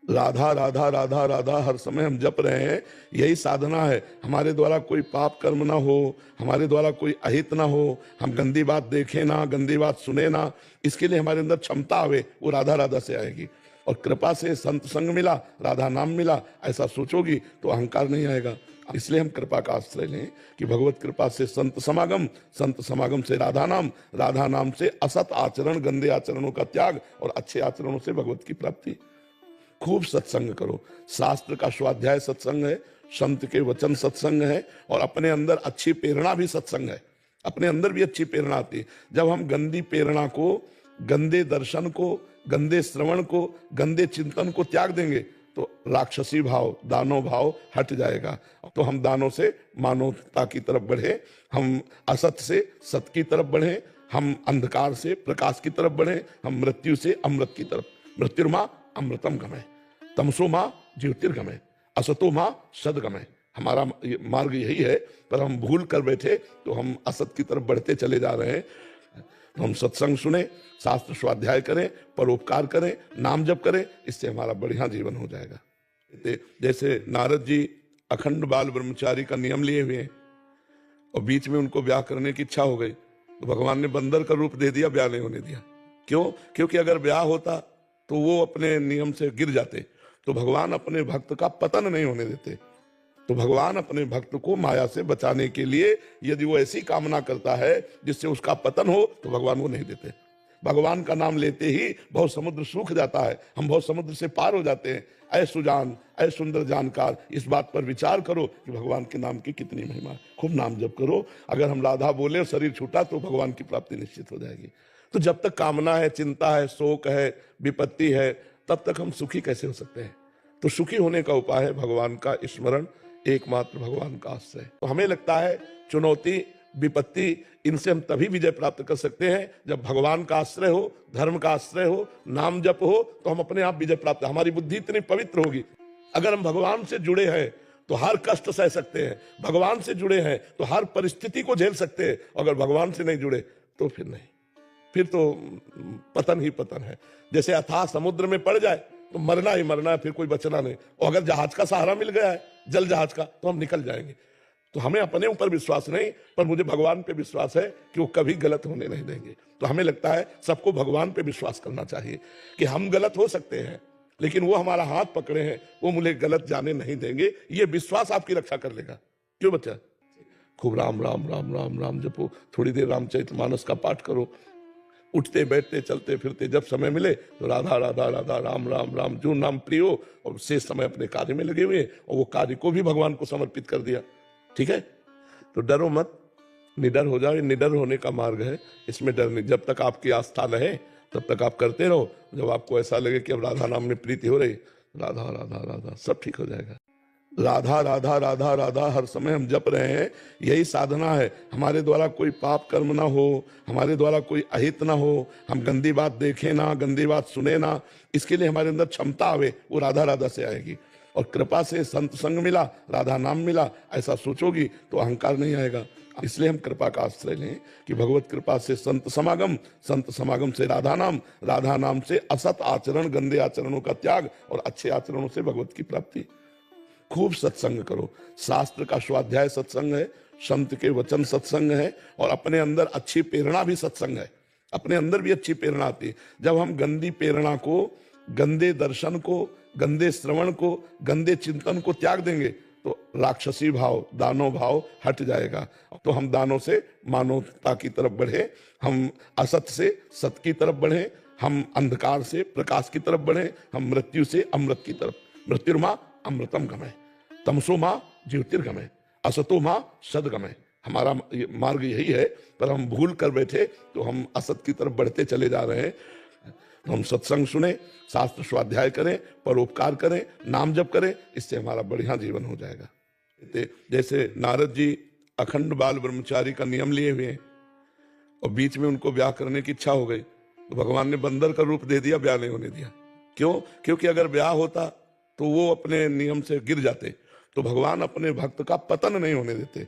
राधा राधा राधा राधा हर समय हम जप रहे हैं, यही साधना है। हमारे द्वारा कोई पाप कर्म ना हो, हमारे द्वारा कोई अहित ना हो, हम गंदी बात देखें ना, गंदी बात सुने ना, इसके लिए हमारे अंदर क्षमता आवे, वो राधा राधा से आएगी। और कृपा से संत संग मिला, राधा नाम मिला, ऐसा सोचोगी तो अहंकार नहीं आएगा। इसलिए हम कृपा का आश्रय लें कि भगवत कृपा से संत समागम से राधा नाम से असत आचरण, गंदे आचरणों का त्याग और अच्छे आचरणों से भगवत की प्राप्ति। खूब सत्संग करो। शास्त्र का स्वाध्याय सत्संग है, संत के वचन सत्संग है, और अपने अंदर अच्छी प्रेरणा भी सत्संग है। अपने अंदर भी अच्छी प्रेरणा आती है। जब हम गंदी प्रेरणा को, गंदे दर्शन को, गंदे श्रवण को, गंदे चिंतन को त्याग देंगे तो राक्षसी भाव, दानव भाव हट जाएगा। तो हम दानों से मानवता की तरफ बढ़े, हम असत से सत की तरफ बढ़े, हम अंधकार से प्रकाश की तरफ बढ़े, हम मृत्यु से अमृत की तरफ। मृत्युर्मा अमृतम गमय, तमसो मां ज्योतिर्गमय, असतो मां सदगमय। हमारा मार्ग यही है, पर हम भूल कर बैठे तो हम असत की तरफ बढ़ते चले जा रहे हैं। हम सत्संग सुने, शास्त्र स्वाध्याय करें, परोपकार करें, नाम जप करें, इससे हमारा बढ़िया जीवन हो जाएगा। जैसे नारद जी अखंड बाल ब्रह्मचारी का नियम लिए हुए हैं और बीच में उनको ब्याह करने की इच्छा हो गई तो भगवान ने बंदर का रूप दे दिया, ब्याह नहीं होने दिया। क्यों? क्योंकि अगर ब्याह होता तो वो अपने नियम से गिर जाते। तो भगवान अपने भक्त का पतन नहीं होने देते। तो भगवान अपने भक्त को माया से बचाने के लिए यदि वो ऐसी कामना करता है जिससे उसका पतन हो तो भगवान वो नहीं देते। भगवान का नाम लेते ही भव समुद्र सूख जाता है, हम भव समुद्र से पार हो जाते हैं। ऐ सुजान, ऐ सुंदर जानकार, इस बात पर विचार करो कि भगवान के नाम की कितनी महिमा। खूब नाम जप करो। अगर हम राधा बोले और शरीर छूटा तो भगवान की प्राप्ति निश्चित हो जाएगी। तो जब तक कामना है, चिंता है, शोक है, विपत्ति है, तब तक हम सुखी कैसे हो सकते हैं? तो सुखी होने का उपाय है भगवान का स्मरण, एकमात्र भगवान का आश्रय। तो हमें लगता है चुनौती, विपत्ति, इनसे हम तभी विजय प्राप्त कर सकते हैं जब भगवान का आश्रय हो, धर्म का आश्रय हो, नाम जप हो, तो हम अपने आप विजय प्राप्त। हमारी बुद्धि इतनी पवित्र होगी। अगर हम भगवान से जुड़े हैं तो हर कष्ट सह सकते हैं, भगवान से जुड़े हैं तो हर परिस्थिति को झेल सकते हैं। अगर भगवान से नहीं जुड़े तो फिर नहीं, फिर तो पतन ही पतन है। जैसे अथाह समुद्र में पड़ जाए तो मरना ही मरना है, फिर कोई बचना नहीं। और अगर जहाज का सहारा मिल गया है, जल जहाज का, तो हम निकल जाएंगे। तो हमें अपने ऊपर विश्वास नहीं, पर मुझे भगवान पे विश्वास है कि वो कभी गलत होने नहीं देंगे। तो हमें लगता है सबको भगवान पे विश्वास करना चाहिए कि हम गलत हो सकते हैं लेकिन वो हमारा हाथ पकड़े हैं, वो मुझे गलत जाने नहीं देंगे। ये विश्वास आपकी रक्षा कर लेगा। क्यों बच्चा? खूब राम राम राम राम राम जपो, थोड़ी देर रामचरितमानस का पाठ करो, उठते बैठते चलते फिरते जब समय मिले तो राधा राधा राधा, राम राम राम, जो नाम प्रिय हो, और शेष समय अपने कार्य में लगे हुए और वो कार्य को भी भगवान को समर्पित कर दिया। ठीक है? तो डरो मत, निडर हो जाओ। निडर होने का मार्ग है, इसमें डर नहीं। जब तक आपकी आस्था रहे तब तक आप करते रहो। जब आपको ऐसा लगे कि अब राधा नाम में प्रीति हो रही, राधा राधा राधा, सब ठीक हो जाएगा। राधा राधा राधा राधा हर समय हम जप रहे हैं, यही साधना है। हमारे द्वारा कोई पाप कर्म ना हो, हमारे द्वारा कोई अहित ना हो, हम गंदी बात देखें ना, गंदी बात सुने ना, इसके लिए हमारे अंदर क्षमता आवे, वो राधा राधा से आएगी। और कृपा से संत संग मिला, राधा नाम मिला, ऐसा सोचोगी तो अहंकार नहीं आएगा। इसलिए हम कृपा का आश्रय लें कि भगवत कृपा से संत समागम से राधा नाम से असत आचरण, गंदे आचरणों का त्याग और अच्छे आचरणों से भगवत की प्राप्ति। खूब सत्संग करो। शास्त्र का स्वाध्याय सत्संग है, संत के वचन सत्संग है, और अपने अंदर अच्छी प्रेरणा भी सत्संग है। अपने अंदर भी अच्छी प्रेरणा आती है। जब हम गंदी प्रेरणा को, गंदे दर्शन को, गंदे श्रवण को, गंदे चिंतन को त्याग देंगे तो राक्षसी भाव, दानव भाव हट जाएगा। तो हम दानों से मानवता की तरफ बढ़े, हम असत से सत की तरफ बढ़े, हम अंधकार से प्रकाश की तरफ बढ़े, हम मृत्यु से अमृत की तरफ। मृत्युर्मा अमृतम गमय, तमसो मां ज्योतिर्गमय, असतो मां सदगमय। हमारा मार्ग यही है, पर हम भूल कर बैठे तो हम असत की तरफ बढ़ते चले जा रहे हैं। हम सत्संग सुने, शास्त्र स्वाध्याय करें, परोपकार करें, नाम जप करें, इससे हमारा बढ़िया जीवन हो जाएगा। जैसे नारद जी अखंड बाल ब्रह्मचारी का नियम लिए हुए हैं और बीच में उनको ब्याह करने की इच्छा हो गई तो भगवान ने बंदर का रूप दे दिया, ब्याह नहीं होने दिया। क्यों? क्योंकि अगर ब्याह होता तो वो अपने नियम से गिर जाते। तो भगवान अपने भक्त का पतन नहीं होने देते।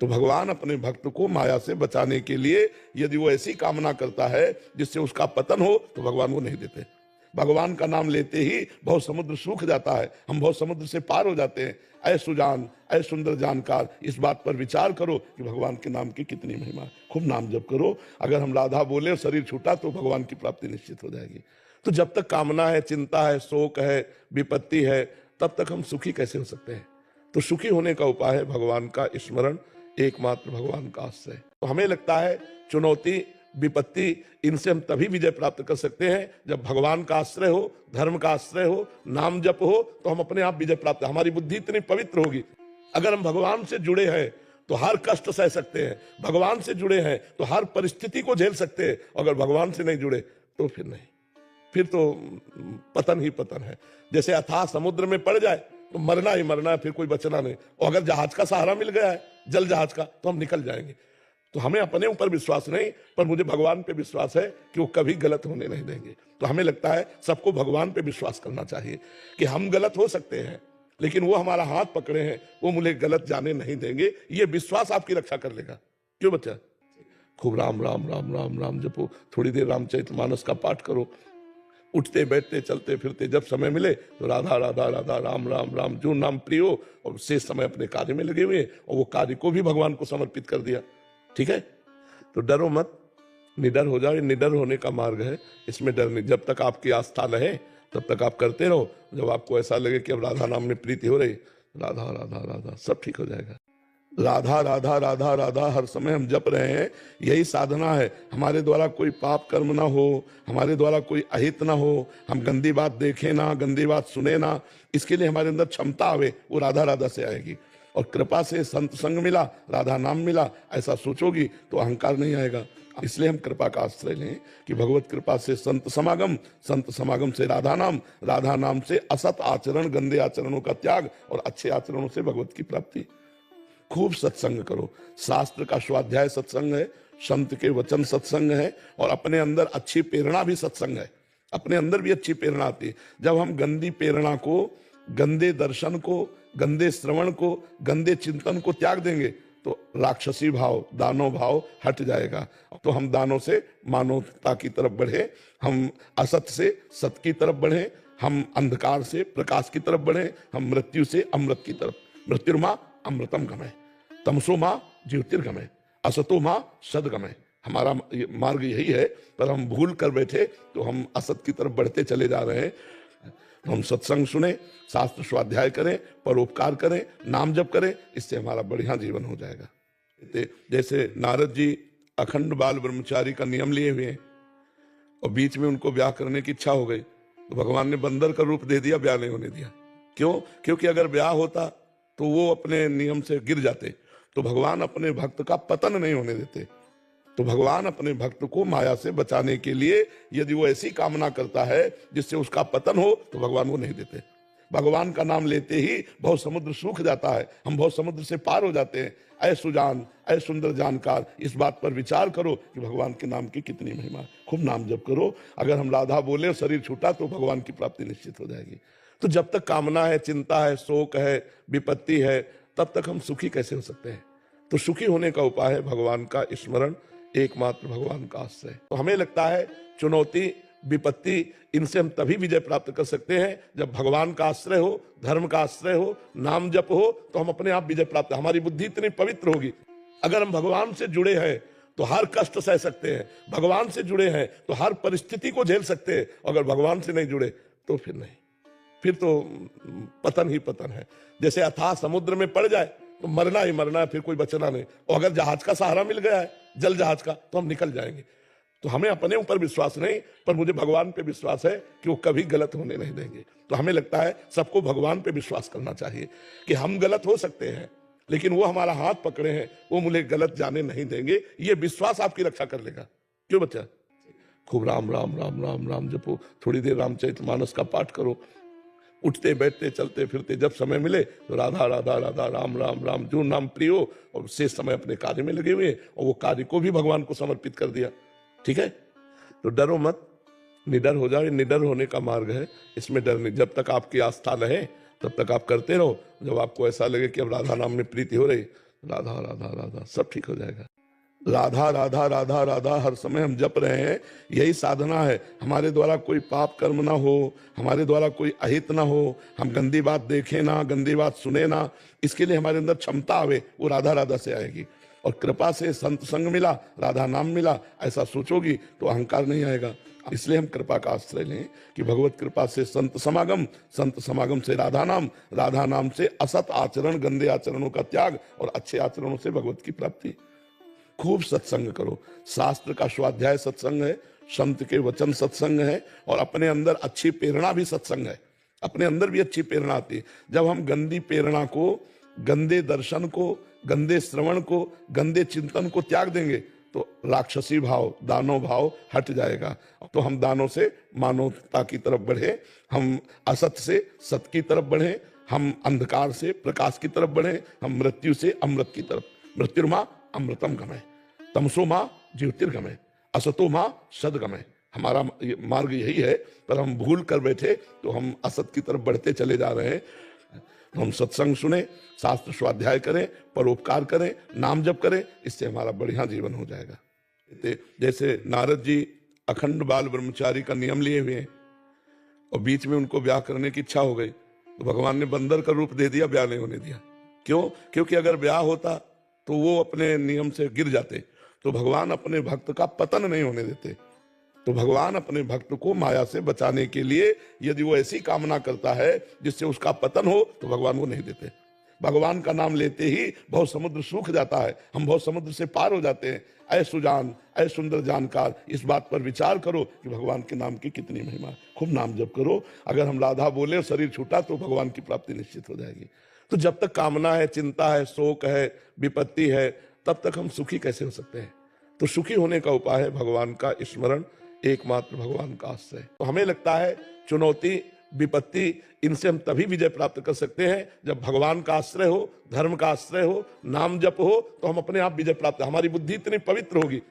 तो भगवान अपने भक्त को माया से बचाने के लिए यदि वो ऐसी कामना करता है जिससे उसका पतन हो तो भगवान वो नहीं देते। भगवान का नाम लेते ही भव समुद्र सूख जाता है, हम भव समुद्र से पार हो जाते हैं। ऐ सुजान, ऐ सुंदर जानकार, इस बात पर विचार करो कि भगवान के नाम की कितनी महिमा। खूब नाम जप करो। अगर हम राधा बोले और शरीर छूटा तो भगवान की प्राप्ति निश्चित हो जाएगी। तो जब तक कामना है, चिंता है, शोक है, विपत्ति है, तब तक हम सुखी कैसे हो सकते हैं? तो सुखी होने का उपाय है भगवान का स्मरण, एकमात्र भगवान का आश्रय। तो हमें लगता है चुनौती, विपत्ति, इनसे हम तभी विजय प्राप्त कर सकते हैं जब भगवान का आश्रय हो, धर्म का आश्रय हो, नाम जप हो, तो हम अपने आप विजय प्राप्त, हमारी बुद्धि इतनी पवित्र होगी। अगर हम भगवान से जुड़े हैं तो हर कष्ट सह सकते हैं, भगवान से जुड़े हैं तो हर परिस्थिति को झेल सकते हैं। अगर भगवान से नहीं जुड़े तो फिर नहीं, फिर तो पतन ही पतन है। जैसे अथाह समुद्र में पड़ जाए तो मरना ही मरना है, फिर कोई बचना नहीं। और अगर जहाज का सहारा मिल गया है, जल जहाज का, तो हम निकल जाएंगे। तो हमें अपने ऊपर विश्वास नहीं, पर मुझे भगवान पे विश्वास है कि वो कभी गलत होने नहीं देंगे। तो हमें लगता है सबको भगवान पे विश्वास करना चाहिए कि हम गलत हो सकते हैं, लेकिन वो हमारा हाथ पकड़े हैं, वो मुझे गलत जाने नहीं देंगे। ये विश्वास आपकी रक्षा कर लेगा। क्यों बच्चा? खूब राम राम राम राम राम जपो, थोड़ी देर रामचरितमानस का पाठ करो, उठते बैठते चलते फिरते जब समय मिले तो राधा राधा राधा राम राम राम, जो नाम प्रिय हो, और शेष समय अपने कार्य में लगे हुए और वो कार्य को भी भगवान को समर्पित कर दिया। ठीक है, तो डरो मत, निडर हो जाओ। ये निडर होने का मार्ग है, इसमें डर नहीं। जब तक आपकी आस्था रहे तब तक आप करते रहो। जब आपको ऐसा लगे कि अब राधा नाम में प्रीति हो रही, राधा राधा राधा, सब ठीक हो जाएगा। राधा राधा राधा राधा हर समय हम जप रहे हैं, यही साधना है। हमारे द्वारा कोई पाप कर्म ना हो, हमारे द्वारा कोई अहित ना हो, हम गंदी बात देखें ना, गंदी बात सुने ना, इसके लिए हमारे अंदर क्षमता आवे, वो राधा राधा से आएगी। और कृपा से संत संग मिला, राधा नाम मिला, ऐसा सोचोगी तो अहंकार नहीं आएगा। इसलिए हम कृपा का आश्रय लें कि भगवत कृपा से संत समागम से राधा नाम से असत आचरण, गंदे आचरणों का त्याग, और अच्छे आचरणों से भगवत की प्राप्ति। खूब सत्संग करो, शास्त्र का स्वाध्याय सत्संग है, संत के वचन सत्संग है, और अपने अंदर अच्छी प्रेरणा भी सत्संग है। अपने अंदर भी अच्छी प्रेरणा आती है। जब हम गंदी प्रेरणा को, गंदे दर्शन को, गंदे श्रवण को, गंदे चिंतन को त्याग देंगे तो राक्षसी भाव, दानव भाव हट जाएगा। तो हम दानों से मानवता की तरफ बढ़े, हम असत से सत की तरफ बढ़े, हम अंधकार से प्रकाश की तरफ बढ़े, हम मृत्यु से अमृत की तरफ। मृत्युर्मा अमृतम गमय, तमसो माँ ज्योतिर्गमय, असतो माँ सदगमय। हमारा मार्ग यही है, पर हम भूल कर बैठे तो हम असत की तरफ बढ़ते चले जा रहे हैं। हम सत्संग सुने, शास्त्र स्वाध्याय करें, परोपकार करें, नाम जप करें, इससे हमारा बढ़िया जीवन हो जाएगा। जैसे नारद जी अखंड बाल ब्रह्मचारी का नियम लिए हुए हैं और बीच में उनको ब्याह करने की इच्छा हो गई, तो भगवान ने बंदर का रूप दे दिया, ब्याह नहीं होने दिया। क्यों? क्योंकि अगर ब्याह होता तो वो अपने नियम से गिर जाते। तो भगवान अपने भक्त का पतन नहीं होने देते। तो भगवान अपने भक्त को माया से बचाने के लिए यदि वो ऐसी कामना करता है जिससे उसका पतन हो, तो भगवान वो नहीं देते। भगवान का नाम लेते ही बहुत समुद्र सूख जाता है, हम बहुत समुद्र से पार हो जाते हैं। ऐ सुजान, ऐ सुंदर जानकार, इस बात पर विचार करो कि भगवान के नाम की कितनी महिमा है। खूब नाम जप करो। अगर हम राधा बोले और शरीर छूटा तो भगवान की प्राप्ति निश्चित हो जाएगी। तो जब तक कामना है, चिंता है, शोक है, विपत्ति है, तब तक हम सुखी कैसे हो सकते हैं? तो सुखी होने का उपाय है भगवान का स्मरण, एकमात्र भगवान का आश्रय। तो हमें लगता है चुनौती, विपत्ति, इनसे हम तभी विजय प्राप्त कर सकते हैं जब भगवान का आश्रय हो, धर्म का आश्रय हो, नाम जप हो, तो हम अपने आप विजय प्राप्त, हमारी बुद्धि इतनी पवित्र होगी। अगर हम भगवान से जुड़े हैं तो हर कष्ट सह सकते हैं, भगवान से जुड़े हैं तो हर परिस्थिति को झेल सकते हैं। अगर भगवान से नहीं जुड़े तो फिर नहीं, फिर तो पतन ही पतन है। जैसे अथाह समुद्र में पड़ जाए तो मरना ही मरना है, फिर कोई बचना नहीं। और अगर जहाज का सहारा मिल गया है, जल जहाज का, तो हम निकल जाएंगे। तो हमें अपने ऊपर विश्वास नहीं, पर मुझे भगवान पे विश्वास है कि वो कभी गलत होने नहीं देंगे। तो हमें लगता है सबको भगवान पे विश्वास करना चाहिए कि हम गलत हो सकते हैं, लेकिन वो हमारा हाथ पकड़े हैं, वो मुझे गलत जाने नहीं देंगे। ये विश्वास आपकी रक्षा कर लेगा। क्यों बच्चा? खूब राम राम राम राम राम जपो, थोड़ी देर रामचरितमानस का पाठ करो, उठते बैठते चलते फिरते जब समय मिले तो राधा राधा राधा राम राम राम, जो नाम प्रिय हो, और शेष समय अपने कार्य में लगे हुए और वो कार्य को भी भगवान को समर्पित कर दिया। ठीक है, तो डरो मत, निडर हो जाओ। ये निडर होने का मार्ग है, इसमें डर नहीं। जब तक आपकी आस्था रहे तब तक आप करते रहो। जब आपको ऐसा लगे कि अब राधा नाम में प्रीति हो रही, राधा राधा राधा, सब ठीक हो जाएगा। राधा राधा राधा राधा हर समय हम जप रहे हैं, यही साधना है। हमारे द्वारा कोई पाप कर्म ना हो, हमारे द्वारा कोई अहित ना हो, हम गंदी बात देखें ना, गंदी बात सुने ना, इसके लिए हमारे अंदर क्षमता आवे, वो राधा राधा से आएगी। और कृपा से संत संग मिला, राधा नाम मिला, ऐसा सोचोगी तो अहंकार नहीं आएगा। इसलिए हम कृपा का आश्रय लें कि भगवत कृपा से संत समागम से राधा नाम से असत आचरण, गंदे आचरणों का त्याग और अच्छे आचरणों से भगवत की प्राप्ति। खूब सत्संग करो। शास्त्र का स्वाध्याय सत्संग है, संत के वचन सत्संग है, और अपने अंदर अच्छी प्रेरणा भी सत्संग है। अपने अंदर भी अच्छी प्रेरणा आती है। जब हम गंदी प्रेरणा को, गंदे दर्शन को, गंदे श्रवण को, गंदे चिंतन को त्याग देंगे तो राक्षसी भाव, दानव भाव हट जाएगा। तो हम दानों से मानवता की तरफ बढ़े, हम असत से सत की तरफ बढ़े, हम अंधकार से प्रकाश की तरफ बढ़े, हम मृत्यु से अमृत की तरफ। मृत्युर्मा अमृतम गमय, तमसो मां ज्योतिर्गमय, असतो मां सदगमय। हमारा मार्ग यही है, पर हम भूल कर बैठे तो हम असत की तरफ बढ़ते चले जा रहे हैं। हम सत्संग सुने, शास्त्र स्वाध्याय करें, परोपकार करें, नाम जप करें, इससे हमारा बढ़िया जीवन हो जाएगा। जैसे नारद जी अखंड बाल ब्रह्मचारी का नियम लिए हुए हैं और बीच में उनको ब्याह करने की इच्छा हो गई, तो भगवान ने बंदर का रूप दे दिया, ब्याह नहीं होने दिया। क्यों? क्योंकि अगर ब्याह होता तो वो अपने नियम से गिर जाते। तो भगवान अपने भक्त का पतन नहीं होने देते। तो भगवान अपने भक्त को माया से बचाने के लिए यदि वो ऐसी कामना करता है जिससे उसका पतन हो, तो भगवान वो नहीं देते। भगवान का नाम लेते ही बहुत समुद्र सूख जाता है, हम बहुत समुद्र से पार हो जाते हैं। ऐ सुजान, ऐ सुंदर जानकार, इस बात पर विचार करो कि भगवान के नाम की कितनी महिमा है। खूब नाम जप करो। अगर हम राधा बोले और शरीर छूटा तो भगवान की प्राप्ति निश्चित हो जाएगी। तो जब तक कामना है, चिंता है, शोक है, विपत्ति है, तब तक हम सुखी कैसे हो सकते हैं? तो सुखी होने का उपाय है भगवान का स्मरण, एकमात्र भगवान का आश्रय। तो हमें लगता है चुनौती, विपत्ति, इनसे हम तभी विजय प्राप्त कर सकते हैं जब भगवान का आश्रय हो, धर्म का आश्रय हो, नाम जप हो, तो हम अपने आप विजय प्राप्त। हमारी बुद्धि इतनी पवित्र होगी।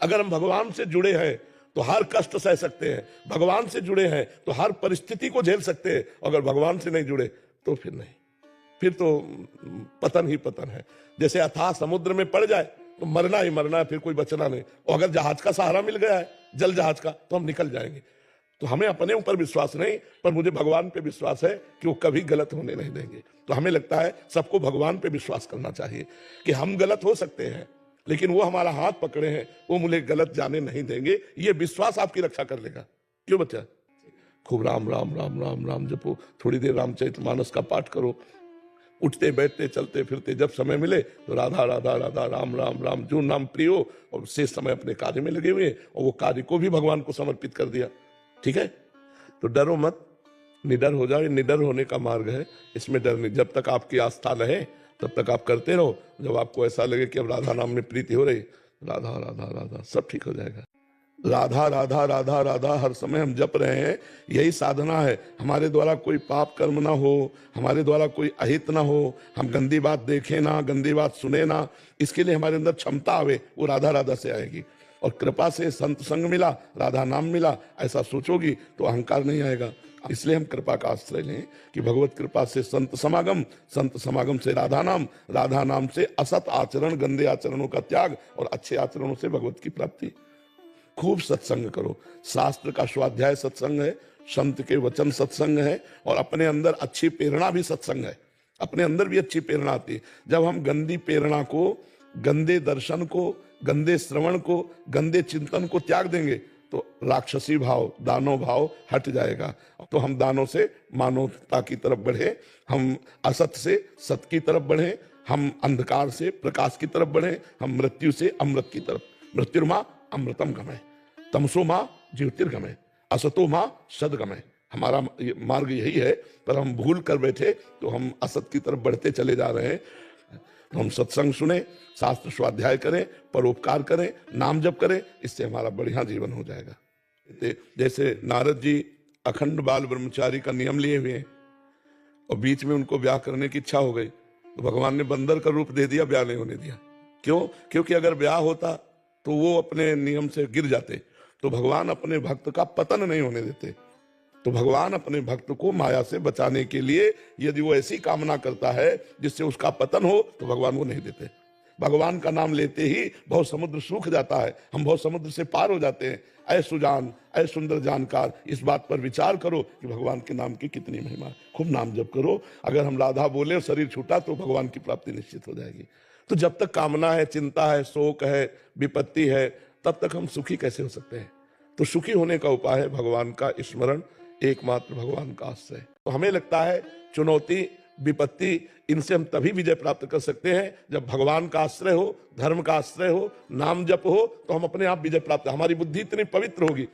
अगर हम भगवान से जुड़े हैं तो हर कष्ट सह सकते हैं, भगवान से जुड़े हैं तो हर परिस्थिति को झेल सकते हैं। अगर भगवान से नहीं जुड़े तो फिर नहीं, फिर तो पतन ही पतन है। जैसे अथाह समुद्र में पड़ जाए तो मरना ही मरना है, फिर कोई बचना नहीं। और अगर जहाज का सहारा मिल गया है, जल जहाज का, तो हम निकल जाएंगे। तो हमें अपने ऊपर विश्वास नहीं, पर मुझे भगवान पे विश्वास है कि वो कभी गलत होने नहीं देंगे। तो हमें लगता है सबको भगवान पे विश्वास करना चाहिए कि हम गलत हो सकते हैं, लेकिन वो हमारा हाथ पकड़े हैं, वो मुझे गलत जाने नहीं देंगे। ये विश्वास आपकी रक्षा कर लेगा। क्यों बच्चा? खूब राम राम राम राम राम जपो, थोड़ी देर रामचरितमानस का पाठ करो, उठते बैठते चलते फिरते जब समय मिले तो राधा राधा राधा, राम राम राम, जो नाम प्रिय हो, और शेष समय अपने कार्य में लगे हुए और वो कार्य को भी भगवान को समर्पित कर दिया। ठीक है? तो डरो मत, निडर हो जाओ। निडर होने का मार्ग है, इसमें डर नहीं। जब तक आपकी आस्था रहे तब तक आप करते रहो। जब आपको ऐसा लगे कि अब राधा नाम में प्रीति हो रही, राधा राधा राधा, सब ठीक हो जाएगा। राधा राधा राधा राधा हर समय हम जप रहे हैं, यही साधना है। हमारे द्वारा कोई पाप कर्म ना हो, हमारे द्वारा कोई अहित ना हो, हम गंदी बात देखें ना, गंदी बात सुने ना, इसके लिए हमारे अंदर क्षमता आवे, वो राधा राधा से आएगी। और कृपा से संत संग मिला, राधा नाम मिला, ऐसा सोचोगी तो अहंकार नहीं आएगा। इसलिए हम कृपा का आश्रय लें कि भगवत कृपा से संत समागम से राधा नाम से असत आचरण, गंदे आचरणों का त्याग और अच्छे आचरणों से भगवत की प्राप्ति। खूब सत्संग करो। शास्त्र का स्वाध्याय सत्संग है, संत के वचन सत्संग है, और अपने अंदर अच्छी प्रेरणा भी सत्संग है। अपने अंदर भी अच्छी प्रेरणा आती है। जब हम गंदी प्रेरणा को, गंदे दर्शन को, गंदे श्रवण को, गंदे चिंतन को त्याग देंगे तो राक्षसी भाव, दानव भाव हट जाएगा। तो हम दानों से मानवता की तरफ बढ़े, हम असत से सत की तरफ बढ़े, हम अंधकार से प्रकाश की तरफ बढ़े, हम मृत्यु से अमृत की तरफ। मृत्युर्मा अमृतम गमय, तमसो मां ज्योतिर्गमय, असतो मां सदगमय। हमारा मार्ग यही है, पर हम भूल कर बैठे तो हम असत की तरफ बढ़ते चले जा रहे हैं। हम सत्संग सुने, शास्त्र स्वाध्याय करें, परोपकार करें, नाम जप करें, इससे हमारा बढ़िया जीवन हो जाएगा। जैसे नारद जी अखंड बाल ब्रह्मचारी का नियम लिए हुए हैं और बीच में उनको ब्याह करने की इच्छा हो गई, तो भगवान ने बंदर का रूप दे दिया, ब्याह नहीं होने दिया। क्यों? क्योंकि अगर ब्याह होता तो वो अपने नियम से गिर जाते। तो भगवान अपने भक्त का पतन नहीं होने देते। तो भगवान अपने भक्त को माया से बचाने के लिए यदि वो ऐसी कामना करता है जिससे उसका पतन हो, तो भगवान वो नहीं देते। भगवान का नाम लेते ही बहुत समुद्र सूख जाता है, हम बहुत समुद्र से पार हो जाते हैं। ऐ सुजान, ऐ सुंदर जानकार, इस बात पर विचार करो कि भगवान के नाम की कितनी महिमा है। खूब नाम जप करो। अगर हम राधा बोले और शरीर छूटा तो भगवान की प्राप्ति निश्चित हो जाएगी। तो जब तक कामना है, चिंता है, शोक है, विपत्ति है, तब तक हम सुखी कैसे हो सकते हैं? तो सुखी होने का उपाय है भगवान का स्मरण, एकमात्र भगवान का आश्रय। तो हमें लगता है चुनौती, विपत्ति, इनसे हम तभी विजय प्राप्त कर सकते हैं जब भगवान का आश्रय हो, धर्म का आश्रय हो, नाम जप हो, तो हम अपने आप विजय प्राप्त, हमारी बुद्धि इतनी पवित्र होगी।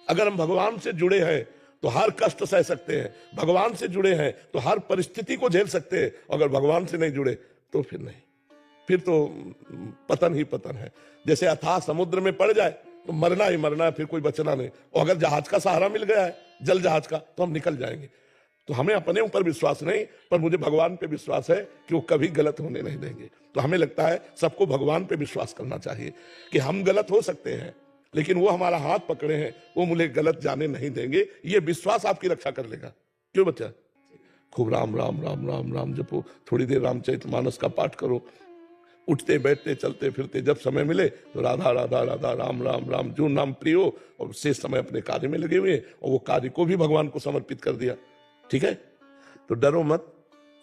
अगर हम भगवान से जुड़े हैं तो हर कष्ट सह सकते हैं, भगवान से जुड़े हैं तो हर परिस्थिति को झेल सकते हैं। अगर भगवान से नहीं जुड़े तो फिर नहीं, फिर तो पतन ही पतन है। जैसे अथाह समुद्र में पड़ जाए तो मरना ही मरना है, फिर कोई बचना नहीं। और अगर जहाज का सहारा मिल गया है, जल जहाज का, तो हम निकल जाएंगे। तो हमें अपने ऊपर विश्वास नहीं, पर मुझे भगवान पे विश्वास है कि वो कभी गलत होने नहीं देंगे। तो हमें लगता है सबको भगवान पे विश्वास करना चाहिए कि हम गलत हो सकते हैं, लेकिन वो हमारा हाथ पकड़े हैं, वो मुझे गलत जाने नहीं देंगे। ये विश्वास आपकी रक्षा कर लेगा। क्यों बच्चा? खूब राम राम राम राम राम जपो, थोड़ी देर रामचरितमानस का पाठ करो, उठते बैठते चलते फिरते जब समय मिले तो राधा राधा राधा राम राम राम, जो नाम प्रिय हो, और शेष समय अपने कार्य में लगे हुए हैं और वो कार्य को भी भगवान को समर्पित कर दिया। ठीक है, तो डरो मत,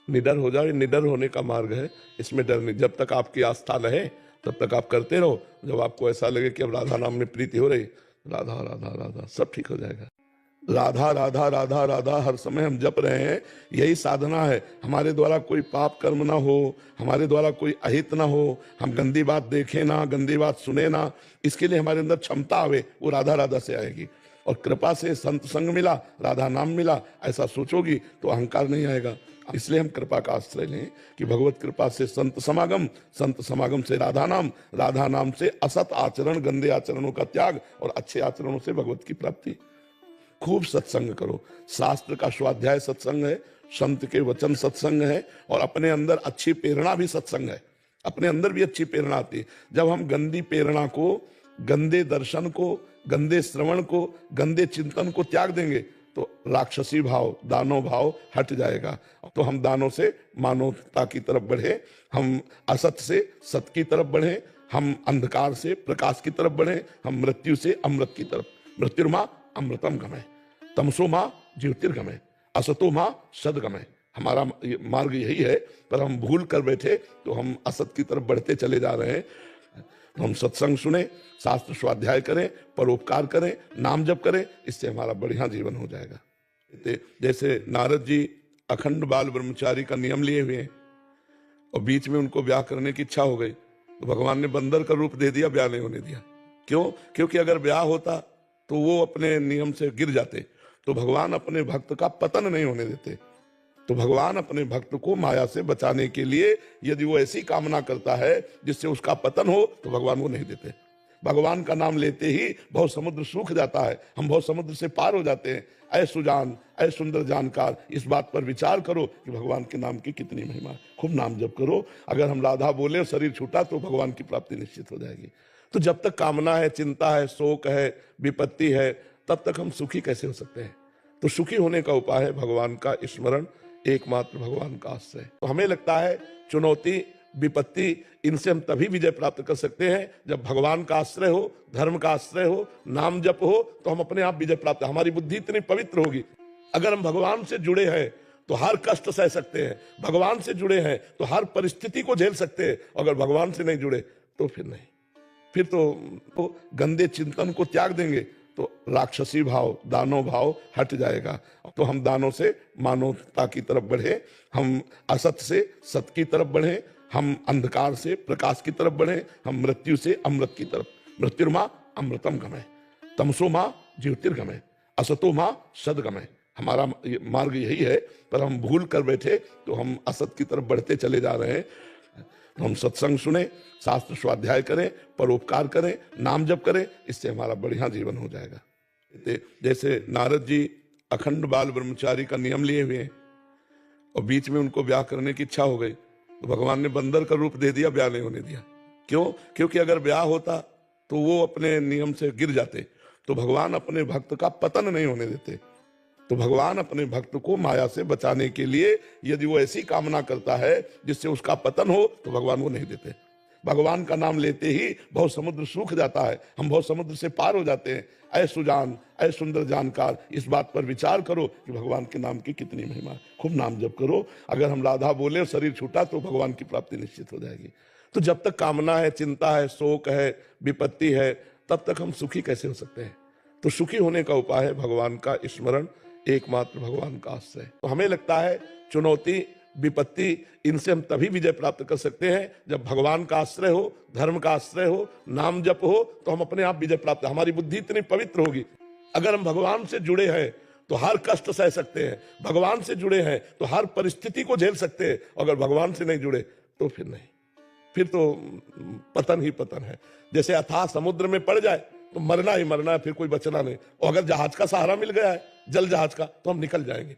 निडर हो जाओ। निडर होने का मार्ग है, इसमें डर नहीं। जब तक आपकी आस्था रहे तब तक आप करते रहो। जब आपको ऐसा लगे कि अब राधा नाम में प्रीति हो रही, राधा राधा राधा, सब ठीक हो जाएगा। राधा राधा राधा राधा हर समय हम जप रहे हैं, यही साधना है। हमारे द्वारा कोई पाप कर्म ना हो, हमारे द्वारा कोई अहित ना हो, हम गंदी बात देखें ना, गंदी बात सुने ना, इसके लिए हमारे अंदर क्षमता आवे, वो राधा राधा से आएगी। और कृपा से संत संग मिला, राधा नाम मिला, ऐसा सोचोगी तो अहंकार नहीं आएगा। इसलिए हम कृपा का आश्रय लें कि भगवत कृपा से संत समागम, संत समागम से राधा नाम, राधा नाम से असत आचरण, गंदे आचरणों का त्याग, और अच्छे आचरणों से भगवत की प्राप्ति। खूब सत्संग करो। शास्त्र का स्वाध्याय सत्संग है, संत के वचन सत्संग है, और अपने अंदर अच्छी प्रेरणा भी सत्संग है। अपने अंदर भी अच्छी प्रेरणा आती है। जब हम गंदी प्रेरणा को, गंदे दर्शन को, गंदे श्रवण को, गंदे चिंतन को त्याग देंगे तो राक्षसी भाव, दानव भाव हट जाएगा। तो हम दानों से मानवता की तरफ बढ़े, हम असत से सत की तरफ बढ़े, हम अंधकार से प्रकाश की तरफ बढ़े, हम मृत्यु से अमृत की तरफ। मृत्युर्मा अमृतम गमय, तमसो मां ज्योतिर्गमय, असतो मां सदगमय। हमारा मार्ग यही है, पर हम भूल कर बैठे तो हम असत की तरफ बढ़ते चले जा रहे हैं। हम सत्संग सुने, शास्त्र स्वाध्याय करें, परोपकार करें, नाम जप करें, इससे हमारा बढ़िया जीवन हो जाएगा। जैसे नारद जी अखंड बाल ब्रह्मचारी का नियम लिए हुए हैं, और बीच में उनको ब्याह करने की इच्छा हो गई, तो भगवान ने बंदर का रूप दे दिया, ब्याह नहीं होने दिया। क्यों? क्योंकि अगर ब्याह होता तो वो अपने नियम से गिर जाते। तो भगवान अपने भक्त का पतन नहीं होने देते। तो भगवान अपने भक्त को माया से बचाने के लिए यदि वो ऐसी कामना करता है जिससे उसका पतन हो, तो भगवान वो नहीं देते। भगवान का नाम लेते ही भव समुद्र सूख जाता है, हम भव समुद्र से पार हो जाते हैं। ऐ सुजान, ऐ सुंदर जानकार, इस बात पर विचार करो कि भगवान के नाम की कितनी महिमा। खूब नाम जप करो। अगर हम राधा बोले और शरीर छूटा तो भगवान की प्राप्ति निश्चित हो जाएगी। तो जब तक कामना है, चिंता है, शोक है, विपत्ति है, तब तक हम सुखी कैसे हो सकते हैं? तो सुखी होने का उपाय है भगवान का स्मरण, एकमात्र भगवान का आश्रय। तो हमें लगता है चुनौती, विपत्ति, इनसे हम तभी विजय प्राप्त कर सकते हैं जब भगवान का आश्रय हो, धर्म का आश्रय हो, नाम जप हो, तो हम अपने आप विजय प्राप्त, हमारी बुद्धि इतनी पवित्र होगी। अगर हम भगवान से जुड़े हैं तो हर कष्ट सह सकते हैं, भगवान से जुड़े हैं तो हर परिस्थिति को झेल सकते हैं। अगर भगवान से नहीं जुड़े तो फिर नहीं, फिर तो गंदे चिंतन को त्याग देंगे तो राक्षसी भाव, दानव भाव हट जाएगा। तो हम दानों से मानवता की तरफ बढ़े, हम असत से सत की तरफ बढ़े, हम अंधकार से प्रकाश की तरफ बढ़े, हम मृत्यु से अमृत की तरफ। मृत्युर्मा अमृतम गमय, तमसो मां ज्योतिर्गमय, असतो मां सदगमय। हमारा मार्ग यही है, पर हम भूल कर बैठे तो हम असत की तरफ बढ़ते चले जा रहे हैं। हम सत्संग सुने, शास्त्र स्वाध्याय करें, परोपकार करें, नाम जप करें, इससे हमारा बढ़िया जीवन हो जाएगा। जैसे नारद जी अखंड बाल ब्रह्मचारी का नियम लिए हुए हैं, और बीच में उनको ब्याह करने की इच्छा हो गई, तो भगवान ने बंदर का रूप दे दिया, ब्याह नहीं होने दिया। क्यों? क्योंकि अगर ब्याह होता तो वो अपने नियम से गिर जाते। तो भगवान अपने भक्त का पतन नहीं होने देते। तो भगवान अपने भक्त को माया से बचाने के लिए यदि वो ऐसी कामना करता है जिससे उसका पतन हो, तो भगवान वो नहीं देते। भगवान का नाम लेते ही भव समुद्र सूख जाता है, हम भव समुद्र से पार हो जाते हैं। ऐ सुजान, ऐ सुंदर जानकार, इस बात पर विचार करो कि भगवान के नाम की कितनी महिमा। खूब नाम जप करो। अगर हम राधा बोले और शरीर छूटा तो भगवान की प्राप्ति निश्चित हो जाएगी। तो जब तक कामना है, चिंता है, शोक है, विपत्ति है, तब तक हम सुखी कैसे हो सकते हैं? तो सुखी होने का उपाय है भगवान का स्मरण, एकमात्र भगवान का आश्रय। तो हमें लगता है चुनौती, विपत्ति, इनसे हम तभी विजय प्राप्त कर सकते हैं जब भगवान का आश्रय हो, धर्म का आश्रय हो, नाम जप हो, तो हम अपने आप विजय प्राप्त, हमारी बुद्धि इतनी पवित्र होगी। अगर हम भगवान से जुड़े हैं तो हर कष्ट सह सकते हैं, भगवान से जुड़े हैं तो हर परिस्थिति को झेल सकते हैं। अगर भगवान से नहीं जुड़े तो फिर नहीं, फिर तो पतन ही पतन है। जैसे अथाह समुद्र में पड़ जाए तो मरना ही मरना है, फिर कोई बचना नहीं। और अगर जहाज का सहारा मिल गया है, जल जहाज का, तो हम निकल जाएंगे।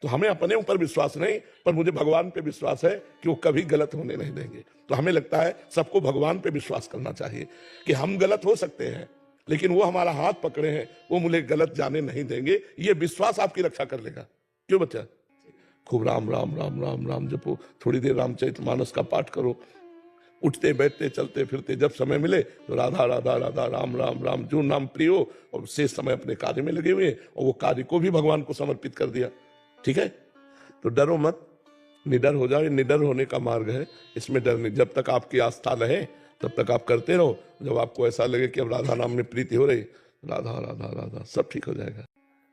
तो हमें अपने ऊपर विश्वास नहीं, पर मुझे भगवान पे विश्वास है कि वो कभी गलत होने नहीं देंगे। तो हमें लगता है सबको भगवान पे विश्वास करना चाहिए कि हम गलत हो सकते हैं, लेकिन वो हमारा हाथ पकड़े हैं, वो मुझे गलत जाने नहीं देंगे। ये विश्वास आपकी रक्षा कर लेगा। क्यों बच्चा? खूब राम राम राम राम राम जपो, थोड़ी देर रामचरितमानस का पाठ करो, उठते बैठते चलते फिरते जब समय मिले तो राधा राधा राधा राम राम राम, जो नाम प्रिय हो, और शेष समय अपने कार्य में लगे हुए हैं और वो कार्य को भी भगवान को समर्पित कर दिया। ठीक है, तो डरो मत, निडर हो जाओ। ये निडर होने का मार्ग है, इसमें डर नहीं। जब तक आपकी आस्था रहे तब तक आप करते रहो। जब आपको ऐसा लगे कि अब राधा नाम में प्रीति हो रही, राधा राधा राधा, सब ठीक हो जाएगा।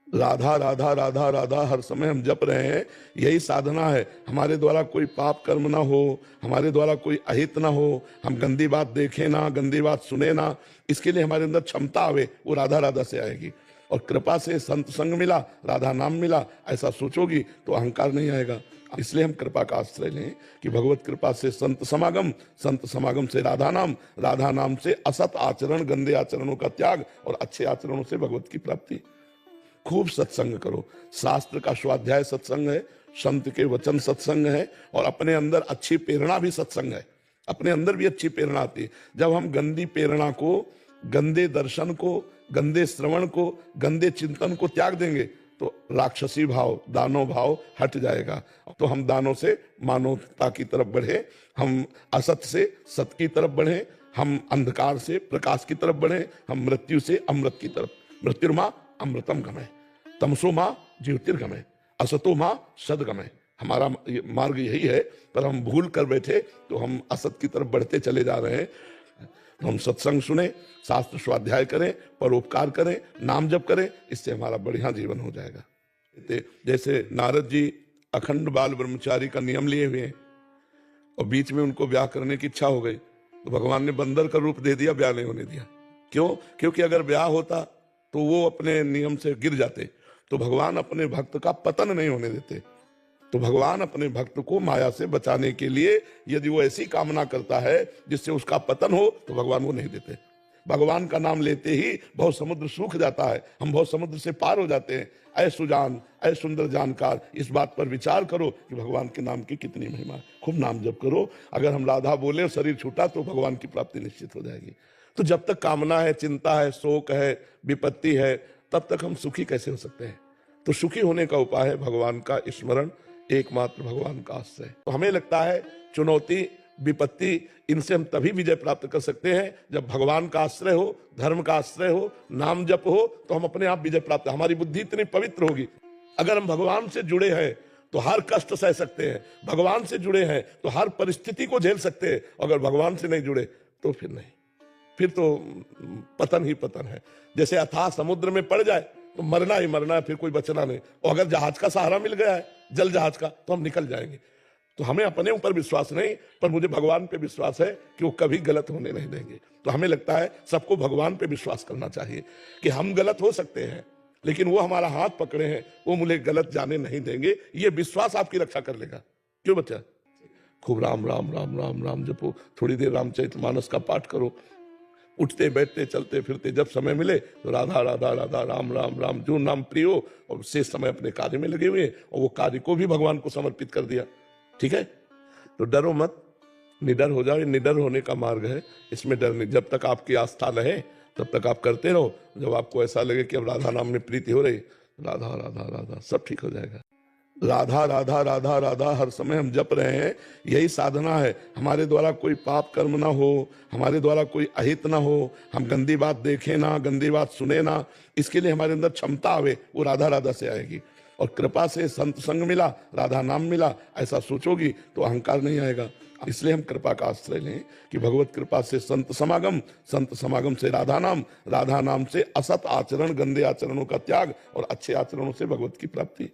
राधा राधा राधा राधा हर समय हम जप रहे हैं, यही साधना है। हमारे द्वारा कोई पाप कर्म ना हो, हमारे द्वारा कोई अहित ना हो, हम गंदी बात देखें ना, गंदी बात सुने ना, इसके लिए हमारे अंदर क्षमता आवे, वो राधा राधा से आएगी। और कृपा से संत संग मिला, राधा नाम मिला, ऐसा सोचोगी तो अहंकार नहीं आएगा। इसलिए हम कृपा का आश्रय लें कि भगवत कृपा से संत समागम से राधा नाम से असत आचरण, गंदे आचरणों का त्याग, और अच्छे आचरणों से भगवत की प्राप्ति। खूब सत्संग करो, शास्त्र का स्वाध्याय सत्संग है, संत के वचन सत्संग है, और अपने अंदर अच्छी प्रेरणा भी सत्संग है। अपने अंदर भी अच्छी प्रेरणा आती है। जब हम गंदी प्रेरणा को, गंदे दर्शन को, गंदे श्रवण को, गंदे चिंतन को त्याग देंगे तो राक्षसी भाव, दानव भाव हट जाएगा। तो हम दानों से मानवता की तरफ बढ़े, हम असत से सत की तरफ बढ़े, हम अंधकार से प्रकाश की तरफ बढ़े, हम मृत्यु से अमृत की तरफ। मृत्युर्मा अमृतम गमय, तमसो माँ ज्योतिर्गमय, असतो माँ सदगमय। हमारा मार्ग यही है, पर हम भूल कर बैठे तो हम असत की तरफ बढ़ते चले जा रहे हैं। हम सत्संग सुने, शास्त्र स्वाध्याय करें, परोपकार करें, नाम जप करें, इससे हमारा बढ़िया जीवन हो जाएगा। जैसे नारद जी अखंड बाल ब्रह्मचारी का नियम लिए हुए हैं और बीच में उनको ब्याह करने की इच्छा हो गई, तो भगवान ने बंदर का रूप दे दिया, ब्याह नहीं होने दिया। क्यों? क्योंकि अगर ब्याह होता तो वो अपने नियम से गिर जाते। तो भगवान अपने भक्त का पतन नहीं होने देते। तो भगवान अपने भक्त को माया से बचाने के लिए यदि वो ऐसी कामना करता है जिससे उसका पतन हो, तो भगवान वो नहीं देते। भगवान का नाम लेते ही भव समुद्र सूख जाता है, हम भव समुद्र से पार हो जाते हैं। ऐ सुजान, ऐ सुंदर जानकार, इस बात पर विचार करो कि भगवान के नाम की कितनी महिमा है। खूब नाम जप करो। अगर हम राधा बोले शरीर छूटा तो भगवान की प्राप्ति निश्चित हो जाएगी। तो जब तक कामना है, चिंता है, शोक है, विपत्ति है, तब तक हम सुखी कैसे हो सकते हैं? तो सुखी होने का उपाय है भगवान का स्मरण, एकमात्र भगवान का आश्रय। तो हमें लगता है चुनौती, विपत्ति, इनसे हम तभी विजय प्राप्त कर सकते हैं जब भगवान का आश्रय हो, धर्म का आश्रय हो, नाम जप हो, तो हम अपने आप विजय प्राप्त, हमारी बुद्धि इतनी पवित्र होगी। अगर हम भगवान से जुड़े हैं तो हर कष्ट सह सकते हैं, भगवान से जुड़े हैं तो हर परिस्थिति को झेल सकते हैं। अगर भगवान से नहीं जुड़े तो फिर नहीं, फिर तो पतन ही पतन है। जैसे अथाह समुद्र में पड़ जाए तो मरना ही मरना है, फिर कोई बचना नहीं। और अगर जहाज का सहारा मिल गया है, जल जहाज का, तो हम निकल जाएंगे। तो हमें अपने ऊपर विश्वास नहीं, पर मुझे भगवान पे विश्वास है कि वो कभी गलत होने नहीं देंगे। तो हमें लगता है सबको भगवान पे विश्वास करना चाहिए कि हम गलत हो सकते हैं, लेकिन वो हमारा हाथ पकड़े हैं, वो मुझे गलत जाने नहीं देंगे। ये विश्वास आपकी रक्षा कर लेगा। क्यों बच्चा? खूब राम राम राम राम राम जपो, थोड़ी देर रामचरितमानस का पाठ करो, उठते बैठते चलते फिरते जब समय मिले तो राधा राधा राधा राम राम राम, जो नाम प्रिय हो, और शेष समय अपने कार्य में लगे हुए हैं और वो कार्य को भी भगवान को समर्पित कर दिया। ठीक है, तो डरो मत, निडर हो जाओ। ये निडर होने का मार्ग है, इसमें डर नहीं। जब तक आपकी आस्था रहे तब तक आप करते रहो। जब आपको ऐसा लगे कि अब राधा नाम में प्रीति हो रही, राधा राधा राधा, सब ठीक हो जाएगा। राधा राधा राधा राधा हर समय हम जप रहे हैं, यही साधना है। हमारे द्वारा कोई पाप कर्म ना हो, हमारे द्वारा कोई अहित ना हो, हम गंदी बात देखें ना, गंदी बात सुने ना, इसके लिए हमारे अंदर क्षमता आवे, वो राधा राधा से आएगी। और कृपा से संत संग मिला, राधा नाम मिला, ऐसा सोचोगी तो अहंकार नहीं आएगा। इसलिए हम कृपा का आश्रय लें कि भगवत कृपा से संत समागम से राधा नाम से असत आचरण, गंदे आचरणों का त्याग और अच्छे आचरणों से भगवत की प्राप्ति।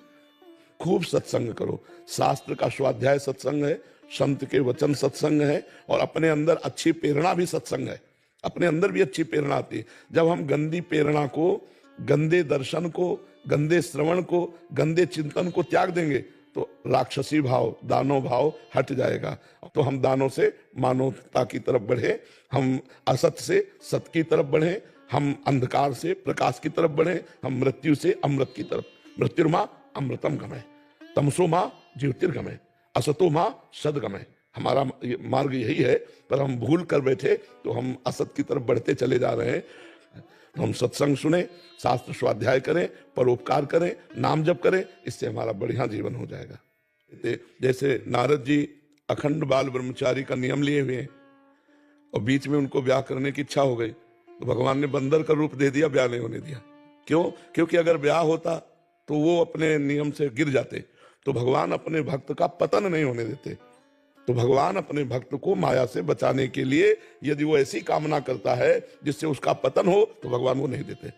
खूब सत्संग करो। शास्त्र का स्वाध्याय सत्संग है, संत के वचन सत्संग है, और अपने अंदर अच्छी प्रेरणा भी सत्संग है। अपने अंदर भी अच्छी प्रेरणा आती है। जब हम गंदी प्रेरणा को, गंदे दर्शन को, गंदे श्रवण को, गंदे चिंतन को त्याग देंगे तो राक्षसी भाव, दानव भाव हट जाएगा। तो हम दानों से मानवता की तरफ बढ़े, हम असत से सत की तरफ बढ़े, हम अंधकार से प्रकाश की तरफ बढ़े, हम मृत्यु से अमृत की तरफ। मृत्युर्मा अमृतम गमय, तमसो मां ज्योतिर्गमय, असतो मां सदगमय। हमारा मार्ग यही है, पर हम भूल कर बैठे तो हम असत की तरफ बढ़ते चले जा रहे हैं। हम सत्संग सुने, शास्त्र स्वाध्याय करें, परोपकार करें, नाम जप करें, इससे हमारा बढ़िया जीवन हो जाएगा। जैसे नारद जी अखंड बाल ब्रह्मचारी का नियम लिए हुए हैं और बीच में उनको ब्याह करने की इच्छा हो गई तो भगवान ने बंदर का रूप दे दिया, ब्याह नहीं होने दिया। क्यों? क्योंकि अगर ब्याह होता तो वो अपने नियम से गिर जाते। तो भगवान अपने भक्त का पतन नहीं होने देते। तो भगवान अपने भक्त को माया से बचाने के लिए यदि वो ऐसी कामना करता है जिससे उसका पतन हो तो भगवान वो नहीं देते।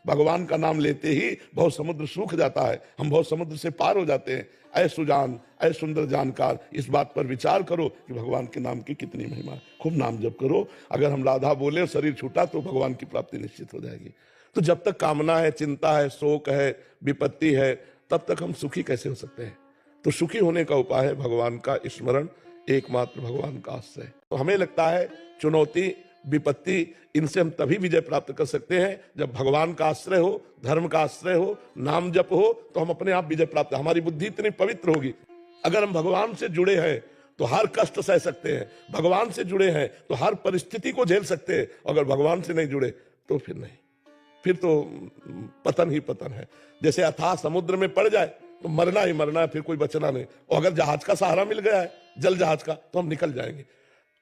भगवान का नाम लेते ही भव समुद्र सूख जाता है, हम भव समुद्र से पार हो जाते हैं। ऐ सुजान, ऐ सुंदर जानकार, इस बात पर विचार करो कि भगवान के नाम की कितनी महिमा है। खूब नाम जप करो। अगर हम राधा बोले शरीर छूटा तो भगवान की प्राप्ति निश्चित हो जाएगी। तो जब तक कामना है, चिंता है, शोक है, विपत्ति है, तब तक हम सुखी कैसे हो सकते हैं? तो सुखी होने का उपाय है भगवान का स्मरण, एकमात्र भगवान का आश्रय। तो हमें लगता है चुनौती, विपत्ति, इनसे हम तभी विजय प्राप्त कर सकते हैं जब भगवान का आश्रय हो, धर्म का आश्रय हो, नाम जप हो, तो हम अपने आप विजय प्राप्त। हमारी बुद्धि इतनी पवित्र होगी। अगर हम भगवान से जुड़े हैं तो हर कष्ट सह सकते हैं, भगवान से जुड़े हैं तो हर परिस्थिति को झेल सकते हैं। अगर भगवान से नहीं जुड़े तो फिर नहीं, फिर तो पतन ही पतन है। जैसे अथाह समुद्र में पड़ जाए तो मरना ही मरना है, फिर कोई बचना नहीं। और अगर जहाज का सहारा मिल गया है, जल जहाज का, तो हम निकल जाएंगे।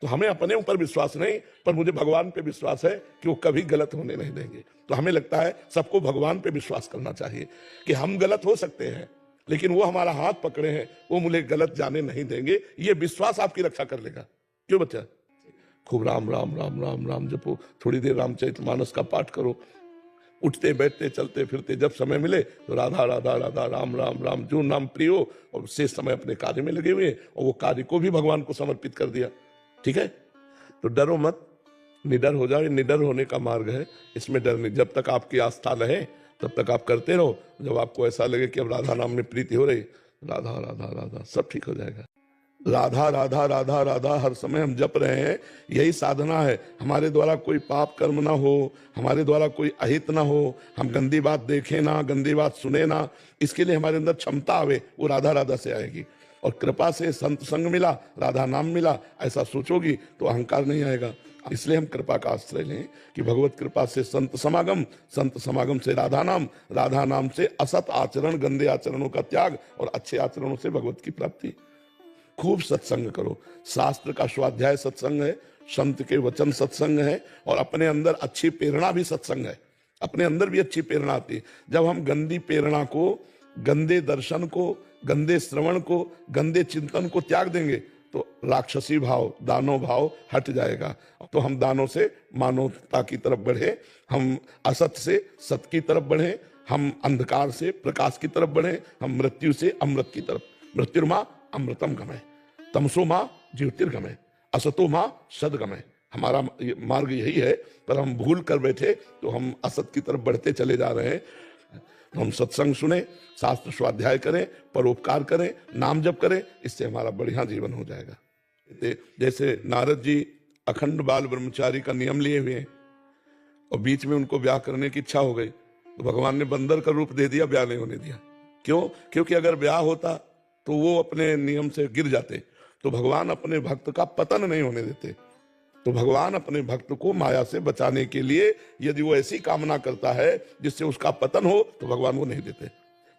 तो हमें अपने ऊपर विश्वास नहीं, पर मुझे भगवान पे विश्वास है कि वो कभी गलत होने नहीं देंगे। तो हमें लगता है सबको भगवान पे विश्वास करना चाहिए कि हम गलत हो सकते हैं लेकिन वो हमारा हाथ पकड़े हैं, वो मुझे गलत जाने नहीं देंगे। ये विश्वास आपकी रक्षा कर लेगा। क्यों बच्चा? खूब राम राम राम राम राम जपो, थोड़ी देर रामचरितमानस का पाठ करो, उठते बैठते चलते फिरते जब समय मिले तो राधा राधा राधा, राम राम राम, जो नाम प्रिय हो, और शेष समय अपने कार्य में लगे हुए हैं और वो कार्य को भी भगवान को समर्पित कर दिया। ठीक है? तो डरो मत, निडर हो जाओ। निडर होने का मार्ग है, इसमें डर नहीं। जब तक आपकी आस्था रहे तब तक आप करते रहो। जब आपको ऐसा लगे कि अब राधा नाम में प्रीति हो रही, राधा राधा राधा, सब ठीक हो जाएगा। राधा राधा राधा राधा हर समय हम जप रहे हैं, यही साधना है। हमारे द्वारा कोई पाप कर्म ना हो, हमारे द्वारा कोई अहित ना हो, हम गंदी बात देखें ना, गंदी बात सुने ना, इसके लिए हमारे अंदर क्षमता आवे, वो राधा राधा से आएगी। और कृपा से संत संग मिला, राधा नाम मिला, ऐसा सोचोगी तो अहंकार नहीं आएगा। इसलिए हम कृपा का आश्रय लें कि भगवत कृपा से संत समागम से राधा नाम से असत आचरण, गंदे आचरणों का त्याग और अच्छे आचरणों से भगवत की प्राप्ति। खूब सत्संग करो। शास्त्र का स्वाध्याय सत्संग है, संत के वचन सत्संग है, और अपने अंदर अच्छी प्रेरणा भी सत्संग है। अपने अंदर भी अच्छी प्रेरणा आती है। जब हम गंदी प्रेरणा को, गंदे दर्शन को, गंदे श्रवण को, गंदे चिंतन को त्याग देंगे तो राक्षसी भाव, दानव भाव हट जाएगा। तो हम दानों से मानवता की तरफ बढ़े, हम असत से सत की तरफ बढ़े, हम अंधकार से प्रकाश की तरफ बढ़े, हम मृत्यु से अमृत की तरफ। मृत्युर्मा अमृतम गमय, तमसो मां ज्योतिर्गमय, असतो मां सदगमय। हमारा मार्ग यही है, पर हम भूल कर बैठे तो हम असत की तरफ बढ़ते चले जा रहे हैं। हम सत्संग सुने, शास्त्र स्वाध्याय करें, परोपकार करें, नाम जप करें, इससे हमारा बढ़िया जीवन हो जाएगा। जैसे नारद जी अखंड बाल ब्रह्मचारी का नियम लिए हुए हैं और बीच में उनको ब्याह करने की इच्छा हो गई तो भगवान ने बंदर का रूप दे दिया, ब्याह नहीं होने दिया। क्यों? क्योंकि अगर ब्याह होता तो वो अपने नियम से गिर जाते। तो भगवान अपने भक्त का पतन नहीं होने देते। तो भगवान अपने भक्त को माया से बचाने के लिए यदि वो ऐसी कामना करता है जिससे उसका पतन हो तो भगवान वो नहीं देते।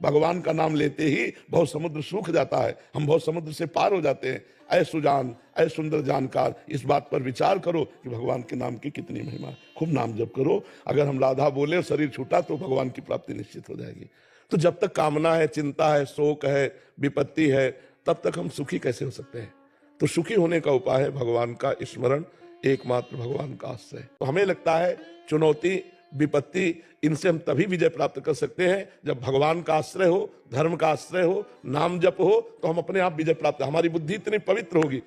भगवान का नाम लेते ही भव समुद्र सूख जाता है, हम भव समुद्र से पार हो जाते हैं। ऐ सुजान, ऐ सुंदर जानकार, इस बात पर विचार करो कि भगवान के नाम की कितनी महिमा है। खूब नाम जप करो। अगर हम राधा बोले शरीर छूटा तो भगवान की प्राप्ति निश्चित हो जाएगी। तो जब तक कामना है, चिंता है, शोक है, विपत्ति है, तब तक हम सुखी कैसे हो सकते हैं? तो सुखी होने का उपाय है भगवान का स्मरण, एकमात्र भगवान का आश्रय। तो हमें लगता है चुनौती, विपत्ति, इनसे हम तभी विजय प्राप्त कर सकते हैं जब भगवान का आश्रय हो, धर्म का आश्रय हो, नाम जप हो, तो हम अपने आप विजय प्राप्त, हमारी बुद्धि इतनी पवित्र होगी।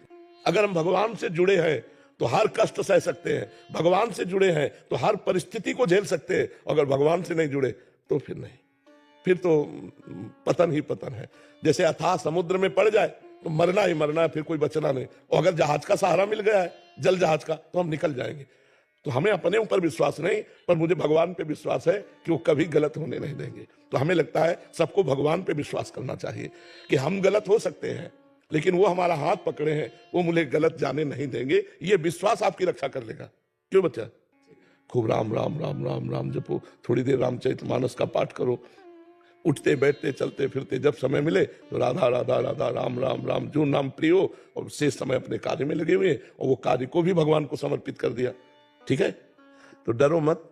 अगर हम भगवान से जुड़े हैं तो हर कष्ट सह सकते हैं, भगवान से जुड़े हैं तो हर परिस्थिति को झेल सकते हैं। अगर भगवान से नहीं जुड़े तो फिर नहीं, फिर तो पतन ही पतन है। जैसे अथाह समुद्र में पड़ जाए तो मरना ही मरना है, फिर कोई बचना नहीं। और अगर जहाज का सहारा मिल गया है, जल जहाज का, तो हम निकल जाएंगे। तो हमें अपने ऊपर विश्वास नहीं, पर मुझे भगवान पे विश्वास है कि वो कभी गलत होने नहीं देंगे। तो हमें लगता है सबको भगवान पे विश्वास करना चाहिए कि हम गलत हो सकते हैं, लेकिन वो हमारा हाथ पकड़े हैं, वो मुझे गलत जाने नहीं देंगे। ये विश्वास आपकी रक्षा कर लेगा। क्यों बच्चा? खूब राम राम राम राम राम जपो, थोड़ी देर रामचरितमानस का पाठ करो, उठते बैठते चलते फिरते जब समय मिले तो राधा राधा राधा राम राम राम, जो नाम प्रिय हो, और शेष समय अपने कार्य में लगे हुए हैं और वो कार्य को भी भगवान को समर्पित कर दिया। ठीक है? तो डरो मत,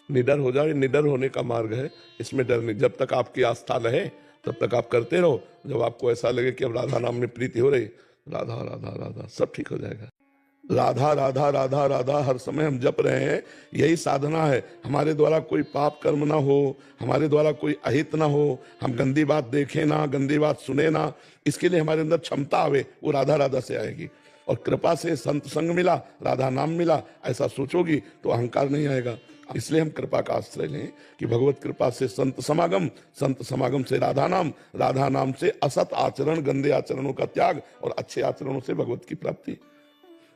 निडर हो जाओ। निडर होने का मार्ग है, इसमें डर नहीं। जब तक आपकी आस्था रहे तब तक आप करते रहो। जब आपको ऐसा लगे कि अब राधा नाम में प्रीति हो रही, राधा राधा राधा, सब ठीक हो जाएगा। राधा राधा राधा राधा हर समय हम जप रहे हैं, यही साधना है। हमारे द्वारा कोई पाप कर्म ना हो, हमारे द्वारा कोई अहित ना हो, हम गंदी बात देखें ना, गंदी बात सुने ना, इसके लिए हमारे अंदर क्षमता आवे, वो राधा राधा से आएगी। और कृपा से संत संग मिला, राधा नाम मिला, ऐसा सोचोगी तो अहंकार नहीं आएगा। इसलिए हम कृपा का आश्रय लें कि भगवत कृपा से संत समागम से राधा नाम से असत आचरण, गंदे आचरणों का त्याग, और अच्छे आचरणों से भगवत की प्राप्ति।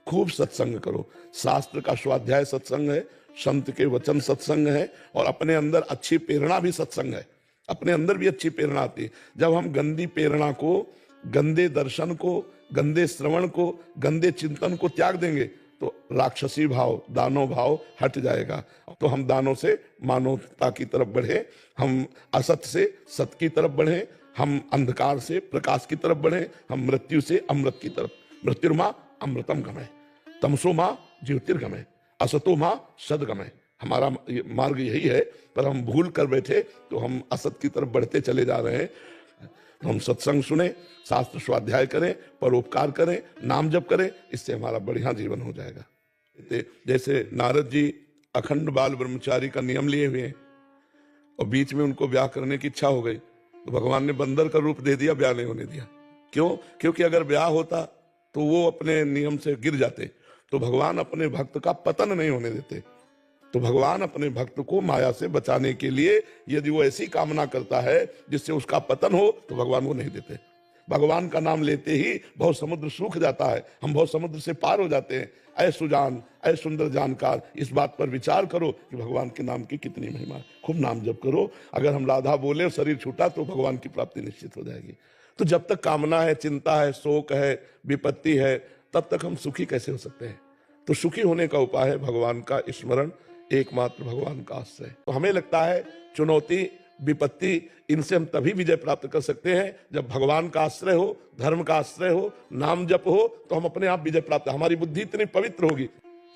खूब सत्संग करो। शास्त्र का स्वाध्याय सत्संग है, संत के वचन सत्संग है, और अपने अंदर अच्छी प्रेरणा भी सत्संग है। अपने अंदर भी अच्छी प्रेरणा आती है। जब हम गंदी प्रेरणा को, गंदे दर्शन को, गंदे श्रवण को, गंदे चिंतन को त्याग देंगे तो राक्षसी भाव, दानव भाव हट जाएगा। तो हम दानों से मानवता की तरफ बढ़े, हम असत से सत की तरफ बढ़े, हम अंधकार से प्रकाश की तरफ बढ़े, हम मृत्यु से अमृत की तरफ। मृत्युर्मा अमृतम गमय, तमसो माँ ज्योतिर्गमय, असतो माँ सदगमय। हमारा मार्ग यही है, पर हम भूल कर बैठे तो हम असत की तरफ बढ़ते चले जा रहे हैं। हम सत्संग सुने, शास्त्र स्वाध्याय करें, परोपकार करें, नाम जप करें, इससे हमारा बढ़िया जीवन हो जाएगा। जैसे नारद जी अखंड बाल ब्रह्मचारी का नियम लिए हुए हैं और बीच में उनको ब्याह करने की इच्छा हो गई, तो भगवान ने बंदर का रूप दे दिया, ब्याह नहीं होने दिया। क्यों? क्योंकि अगर ब्याह होता तो वो अपने नियम से गिर जाते। तो भगवान अपने भक्त का पतन नहीं होने देते। तो भगवान अपने भक्त को माया से बचाने के लिए, यदि वो ऐसी कामना करता है जिससे उसका पतन हो, तो भगवान वो नहीं देते। भगवान का नाम लेते ही बहुत समुद्र सूख जाता है, हम बहुत समुद्र से पार हो जाते हैं। ऐ सुजान, ऐ सुंदर जानकार, इस बात पर विचार करो कि भगवान के नाम की कितनी महिमा है। खूब नाम जप करो। अगर हम राधा बोले और शरीर छूटा तो भगवान की प्राप्ति निश्चित हो जाएगी। तो जब तक कामना है, चिंता है, शोक है, विपत्ति है, तब तक हम सुखी कैसे हो सकते हैं? तो सुखी होने का उपाय है भगवान का स्मरण, एकमात्र भगवान का आश्रय। तो हमें लगता है चुनौती, विपत्ति, इनसे हम तभी विजय प्राप्त कर सकते हैं जब भगवान का आश्रय हो, धर्म का आश्रय हो, नाम जप हो, तो हम अपने आप विजय प्राप्त, हमारी बुद्धि इतनी पवित्र होगी।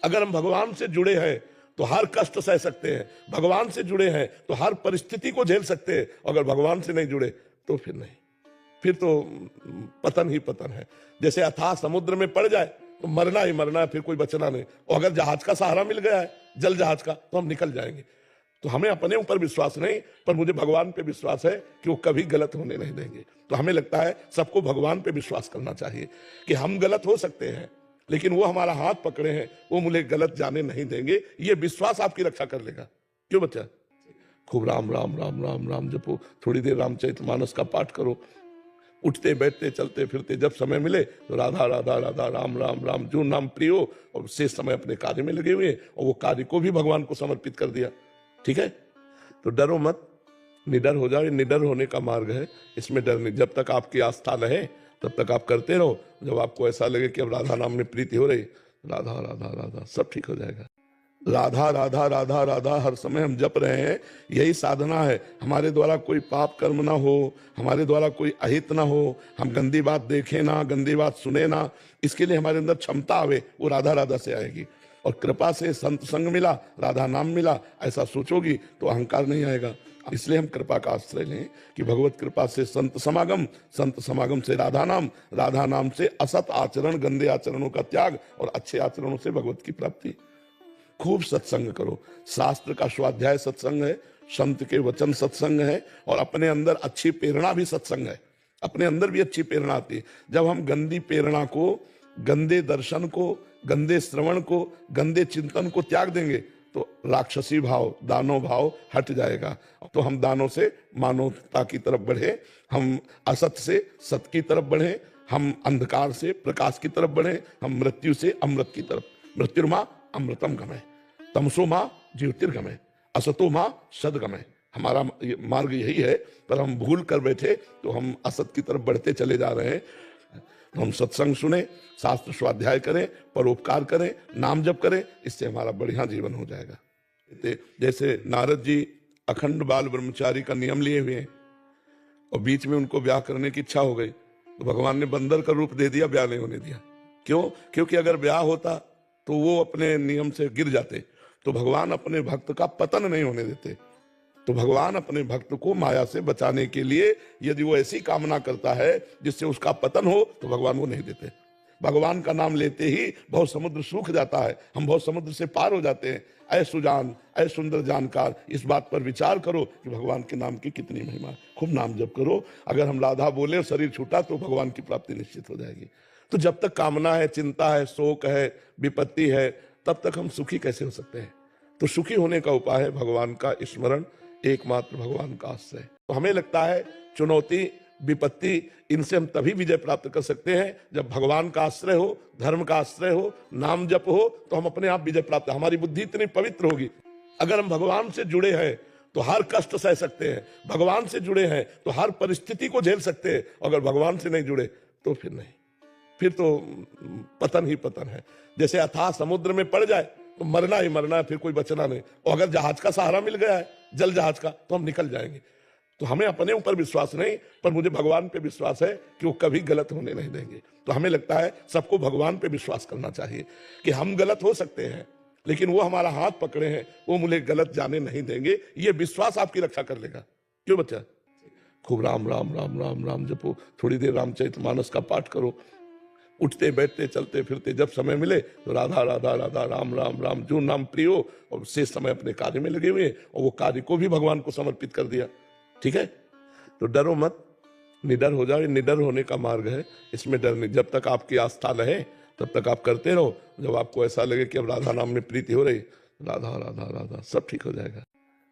अगर हम भगवान से जुड़े हैं तो हर कष्ट सह सकते हैं, भगवान से जुड़े हैं तो हर परिस्थिति को झेल सकते हैं। अगर भगवान से नहीं जुड़े तो फिर नहीं, फिर तो पतन ही पतन है। जैसे अथाह समुद्र में पड़ जाए तो मरना ही मरना है, फिर कोई बचना नहीं। और अगर जहाज का सहारा मिल गया है, जल जहाज का, तो हम निकल जाएंगे। तो हमें अपने ऊपर विश्वास नहीं, पर मुझे भगवान पे विश्वास है कि वो कभी गलत होने नहीं देंगे। तो हमें लगता है सबको भगवान पे विश्वास करना चाहिए कि हम गलत हो सकते हैं, लेकिन वो हमारा हाथ पकड़े हैं, वो मुझे गलत जाने नहीं देंगे। ये विश्वास आपकी रक्षा कर लेगा। क्यों बच्चा? खूब राम राम राम राम राम जपो, थोड़ी देर रामचरितमानस का पाठ करो, उठते बैठते चलते फिरते जब समय मिले तो राधा राधा राधा राम राम राम, जो नाम प्रिय हो, और शेष समय अपने कार्य में लगे हुए हैं और वो कार्य को भी भगवान को समर्पित कर दिया। ठीक है? तो डरो मत, निडर हो जाओ। निडर होने का मार्ग है, इसमें डर नहीं। जब तक आपकी आस्था रहे तब तक आप करते रहो। जब आपको ऐसा लगे कि अब राधा नाम में प्रीति हो रही, राधा राधा राधा, सब ठीक हो जाएगा। राधा राधा राधा राधा हर समय हम जप रहे हैं, यही साधना है। हमारे द्वारा कोई पाप कर्म ना हो, हमारे द्वारा कोई अहित ना हो, हम गंदी बात देखें ना, गंदी बात सुने ना, इसके लिए हमारे अंदर क्षमता आवे, वो राधा राधा से आएगी। और कृपा से संत संग मिला, राधा नाम मिला, ऐसा सोचोगी तो अहंकार नहीं आएगा। इसलिए हम कृपा का आश्रय लें कि भगवत कृपा से संत समागम से राधा नाम से असत आचरण, गंदे आचरणों का त्याग और अच्छे आचरणों से भगवत की प्राप्ति। खूब सत्संग करो। शास्त्र का स्वाध्याय सत्संग है, संत के वचन सत्संग है, और अपने अंदर अच्छी प्रेरणा भी सत्संग है। अपने अंदर भी अच्छी प्रेरणा आती है। जब हम गंदी प्रेरणा को, गंदे दर्शन को, गंदे श्रवण को, गंदे चिंतन को त्याग देंगे तो राक्षसी भाव, दानव भाव हट जाएगा। तो हम दानों से मानवता की तरफ बढ़े, हम असत से सत की तरफ बढ़े, हम अंधकार से प्रकाश की तरफ बढ़े, हम मृत्यु से अमृत की तरफ। मृत्युर्मा अमृतम गमय, तमसो मां ज्योतिर्गमय, असतो मां सदगमय। हमारा मार्ग यही है, पर हम भूल कर बैठे तो हम असत की तरफ बढ़ते चले जा रहे हैं। हम सत्संग सुने, शास्त्र स्वाध्याय करें, परोपकार करें, नाम जप करें, इससे हमारा बढ़िया जीवन हो जाएगा। जैसे नारद जी अखंड बाल ब्रह्मचारी का नियम लिए हुए हैं और बीच में उनको ब्याह करने की इच्छा हो गई, तो भगवान ने बंदर का रूप दे दिया, ब्याह नहीं होने दिया। क्यों? क्योंकि अगर ब्याह होता तो वो अपने नियम से गिर जाते। तो भगवान अपने भक्त का पतन नहीं होने देते। तो भगवान अपने भक्त को माया से बचाने के लिए यदि वो ऐसी कामना करता है जिससे उसका पतन हो, तो भगवान वो नहीं देते। भगवान का नाम लेते ही बहुत समुद्र सूख जाता है, हम बहुत समुद्र से पार हो जाते हैं। ऐ सुजान, ऐ सुंदर जानकार, इस बात पर विचार करो कि भगवान के नाम की कितनी महिमा है। खूब नाम जप करो। अगर हम राधा बोले और शरीर छूटा तो भगवान की प्राप्ति निश्चित हो जाएगी। तो जब तक कामना है, चिंता है, शोक है, विपत्ति है, तब तक हम सुखी कैसे हो सकते हैं? तो सुखी होने का उपाय है भगवान का स्मरण, एकमात्र भगवान का आश्रय। तो हमें लगता है चुनौती, विपत्ति, इनसे हम तभी विजय प्राप्त कर सकते हैं जब भगवान का आश्रय हो, धर्म का आश्रय हो, नाम जप हो, तो हम अपने आप विजय प्राप्त। हमारी बुद्धि इतनी पवित्र होगी। अगर हम भगवान से जुड़े हैं तो हर कष्ट सह सकते हैं, भगवान से जुड़े हैं तो हर परिस्थिति को झेल सकते हैं। अगर भगवान से नहीं जुड़े तो फिर नहीं, फिर तो पतन ही पतन है। जैसे अथाह समुद्र में पड़ जाए तो मरना ही मरना है, फिर कोई बचना नहीं। और अगर जहाज का सहारा मिल गया है, जल जहाज का, तो हम निकल जाएंगे। तो हमें अपने ऊपर विश्वास नहीं, पर मुझे भगवान पे विश्वास है कि वो कभी गलत होने नहीं देंगे। तो हमें लगता है सबको भगवान पे विश्वास करना चाहिए कि हम गलत हो सकते हैं, लेकिन वो हमारा हाथ पकड़े हैं, वो मुझे गलत जाने नहीं देंगे। ये विश्वास आपकी रक्षा कर लेगा। क्यों बच्चा? खूब राम राम राम राम राम जपो, थोड़ी देर रामचरितमानस का पाठ करो, उठते बैठते चलते फिरते जब समय मिले तो राधा राधा राधा, राम राम राम, जो नाम प्रिय हो, और शेष समय अपने कार्य में लगे हुए और वो कार्य को भी भगवान को समर्पित कर दिया। ठीक है? तो डरो मत, निडर हो जाओ। निडर होने का मार्ग है, इसमें डर नहीं। जब तक आपकी आस्था रहे तब तक आप करते रहो। जब आपको ऐसा लगे कि अब राधा नाम में प्रीति हो रही, राधा राधा राधा, सब ठीक हो जाएगा।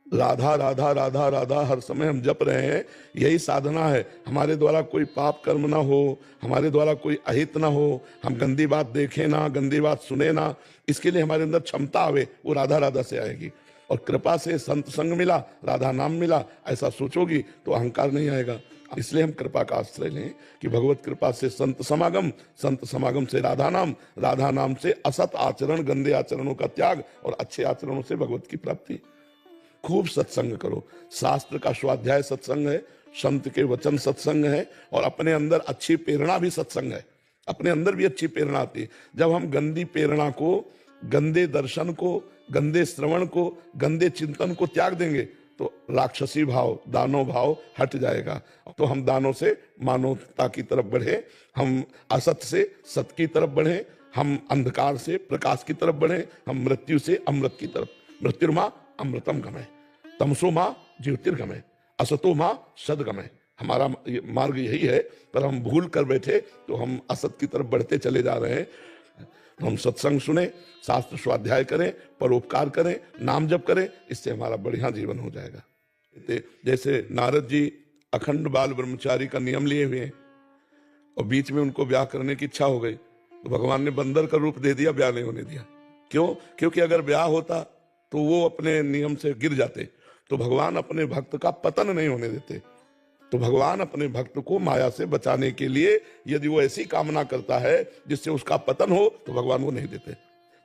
राधा राधा राधा राधा हर समय हम जप रहे हैं, यही साधना है। हमारे द्वारा कोई पाप कर्म ना हो, हमारे द्वारा कोई अहित ना हो, हम गंदी बात देखें ना, गंदी बात सुने ना, इसके लिए हमारे अंदर क्षमता आवे, वो राधा राधा से आएगी। और कृपा से संत संग मिला, राधा नाम मिला, ऐसा सोचोगी तो अहंकार नहीं आएगा। इसलिए हम कृपा का आश्रय लें कि भगवत कृपा से संत समागम से राधा नाम से असत आचरण, गंदे आचरणों का त्याग और अच्छे आचरणों से भगवत की प्राप्ति। खूब सत्संग करो। शास्त्र का स्वाध्याय सत्संग है, संत के वचन सत्संग है, और अपने अंदर अच्छी प्रेरणा भी सत्संग है। अपने अंदर भी अच्छी प्रेरणा आती है। जब हम गंदी प्रेरणा को, गंदे दर्शन को, गंदे श्रवण को, गंदे चिंतन को त्याग देंगे तो राक्षसी भाव, दानव भाव हट जाएगा। तो हम दानों से मानवता की तरफ बढ़े, हम असत से सत की तरफ बढ़े, हम अंधकार से प्रकाश की तरफ बढ़े, हम मृत्यु से अमृत की तरफ। मृत्युर्मा अमृतम गमय, तमसो मां ज्योतिर्गमय, असतो मां सदगमय। हमारा मार्ग यही है, पर हम भूल कर बैठे तो हम असत की तरफ बढ़ते चले जा रहे हैं। हम सत्संग सुने, शास्त्र स्वाध्याय करें, परोपकार करें, नाम जप करें, इससे हमारा बढ़िया जीवन हो जाएगा। जैसे नारद जी अखंड बाल ब्रह्मचारी का नियम लिए हुए हैं और बीच में उनको ब्याह करने की इच्छा हो गई, तो भगवान ने बंदर का रूप दे दिया, ब्याह नहीं होने दिया। क्यों? क्योंकि अगर ब्याह होता तो वो अपने नियम से गिर जाते। तो भगवान अपने भक्त का पतन नहीं होने देते। तो भगवान अपने भक्त को माया से बचाने के लिए यदि वो ऐसी कामना करता है जिससे उसका पतन हो, तो भगवान वो नहीं देते।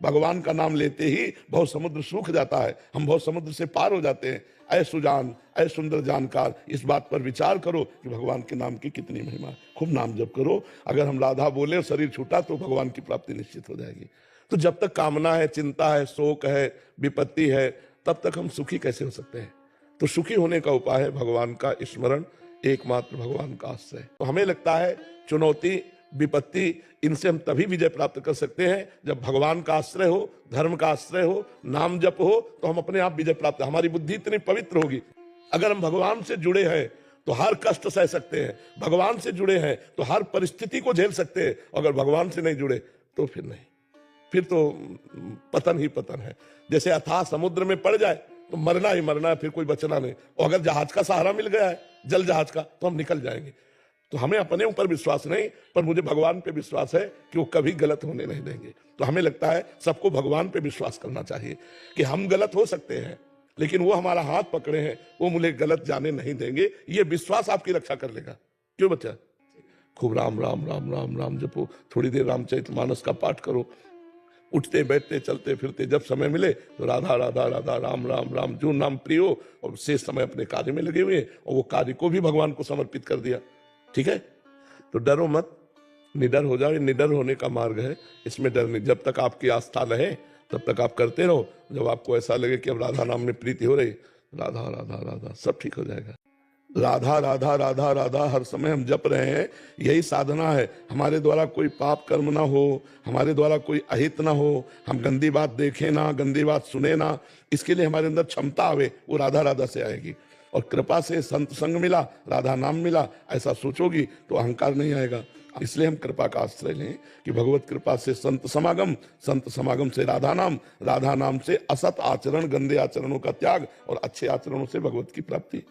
भगवान का नाम लेते ही बहुत समुद्र सूख जाता है, हम बहुत समुद्र से पार हो जाते हैं। ऐ सुजान, ऐ सुंदर जानकार, इस बात पर विचार करो कि भगवान के नाम की कितनी महिमा है। खूब नाम जप करो। अगर हम राधा बोले और शरीर छूटा तो भगवान की प्राप्ति निश्चित हो जाएगी। तो जब तक कामना है, चिंता है, शोक है, विपत्ति है, तब तक हम सुखी कैसे हो सकते हैं? तो सुखी होने का उपाय है भगवान का स्मरण, एकमात्र भगवान का आश्रय। तो हमें लगता है चुनौती, विपत्ति, इनसे हम तभी विजय प्राप्त कर सकते हैं जब भगवान का आश्रय हो, धर्म का आश्रय हो, नाम जप हो, तो हम अपने आप विजय प्राप्त, हमारी बुद्धि इतनी पवित्र होगी। अगर हम भगवान से जुड़े हैं तो हर कष्ट सह सकते हैं, भगवान से जुड़े हैं तो हर परिस्थिति को झेल सकते हैं। अगर भगवान से नहीं जुड़े तो फिर नहीं, फिर तो पतन ही पतन है। जैसे अथाह समुद्र में पड़ जाए तो मरना ही मरना है, फिर कोई बचना नहीं। और अगर जहाज का सहारा मिल गया है, जल जहाज का, तो हम निकल जाएंगे। तो हमें अपने ऊपर विश्वास नहीं, पर मुझे भगवान पे विश्वास है कि वो कभी गलत होने नहीं देंगे। तो हमें लगता है सबको भगवान पे विश्वास करना चाहिए कि हम गलत हो सकते हैं, लेकिन वो हमारा हाथ पकड़े हैं, वो मुझे गलत जाने नहीं देंगे। ये विश्वास आपकी रक्षा कर लेगा। क्यों बच्चा? खूब राम राम राम राम राम जपो, थोड़ी देर रामचरितमानस का पाठ करो, उठते बैठते चलते फिरते जब समय मिले तो राधा राधा राधा राम राम राम, जो नाम प्रिय हो, और शेष समय अपने कार्य में लगे हुए हैं और वो कार्य को भी भगवान को समर्पित कर दिया। ठीक है, तो डरो मत, निडर हो जाओ। ये निडर होने का मार्ग है, इसमें डर नहीं। जब तक आपकी आस्था रहे तब तक आप करते रहो। जब आपको ऐसा लगे कि अब राधा नाम में प्रीति हो रही, राधा राधा राधा, सब ठीक हो जाएगा। राधा राधा राधा राधा हर समय हम जप रहे हैं, यही साधना है। हमारे द्वारा कोई पाप कर्म ना हो, हमारे द्वारा कोई अहित ना हो, हम गंदी बात देखें ना, गंदी बात सुने ना, इसके लिए हमारे अंदर क्षमता आवे, वो राधा राधा से आएगी। और कृपा से संत संग मिला, राधा नाम मिला, ऐसा सोचोगी तो अहंकार नहीं आएगा। इसलिए हम कृपा का आश्रय लें कि भगवत कृपा से संत समागम, संत समागम से राधा नाम, राधा नाम से असत आचरण, गंदे आचरणों का त्याग, और अच्छे आचरणों से भगवत की प्राप्ति।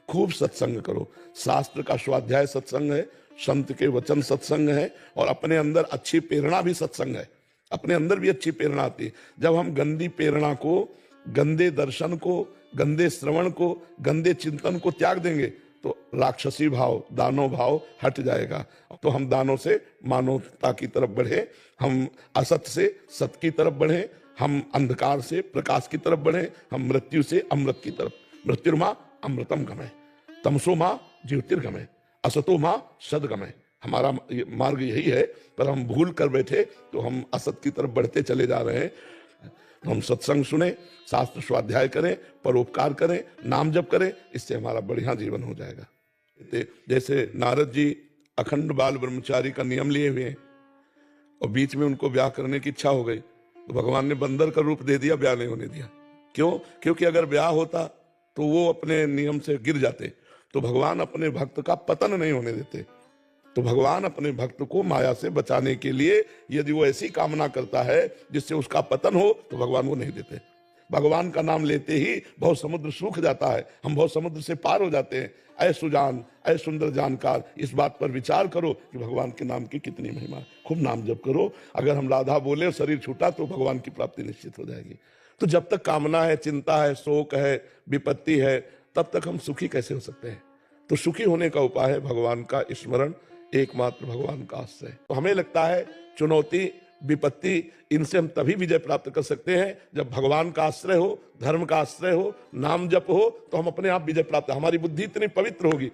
खूब सत्संग करो, शास्त्र का स्वाध्याय सत्संग है, संत के वचन सत्संग है, और अपने अंदर अच्छी प्रेरणा भी सत्संग है। अपने अंदर भी अच्छी प्रेरणा आती है। जब हम गंदी प्रेरणा को, गंदे दर्शन को, गंदे श्रवण को, गंदे चिंतन को त्याग देंगे तो राक्षसी भाव, दानव भाव हट जाएगा। तो हम दानों से मानवता की तरफ बढ़े, हम असत से सत की तरफ बढ़े, हम अंधकार से प्रकाश की तरफ बढ़े, हम मृत्यु से अमृत की तरफ। मृत्युर्मा अमृतम गमय, तमसो माँ ज्योतिर्गमय, असतो माँ सदगमय। हमारा मार्ग यही है, पर हम भूल कर बैठे तो हम असत की तरफ बढ़ते चले जा रहे हैं। हम सत्संग सुने, शास्त्र स्वाध्याय करें, परोपकार करें, नाम जप करें, इससे हमारा बढ़िया जीवन हो जाएगा। जैसे नारद जी अखंड बाल ब्रह्मचारी का नियम लिए हुए हैं और बीच में उनको ब्याह करने की इच्छा हो गई, तो भगवान ने बंदर का रूप दे दिया, ब्याह नहीं होने दिया। क्यों? क्योंकि अगर ब्याह होता तो वो अपने नियम से गिर जाते। तो भगवान अपने भक्त का पतन नहीं होने देते। तो भगवान अपने भक्त को माया से बचाने के लिए यदि वो ऐसी कामना करता है जिससे उसका पतन हो, तो भगवान वो नहीं देते। भगवान का नाम लेते ही भव समुद्र सूख जाता है, हम भव समुद्र से पार हो जाते हैं। ऐ सुजान, ऐ सुंदर जानकार, इस बात पर विचार करो कि भगवान के नाम की कितनी महिमा। खूब नाम जप करो। अगर हम राधा बोले और शरीर छूटा तो भगवान की प्राप्ति निश्चित हो जाएगी। तो जब तक कामना है, चिंता है, शोक है, विपत्ति है, तब तक हम सुखी कैसे हो सकते हैं? तो सुखी होने का उपाय है भगवान का स्मरण, एकमात्र भगवान का आश्रय। तो हमें लगता है चुनौती, विपत्ति, इनसे हम तभी विजय प्राप्त कर सकते हैं जब भगवान का आश्रय हो, धर्म का आश्रय हो, नाम जप हो, तो हम अपने आप विजय प्राप्त, हमारी बुद्धि इतनी पवित्र होगी।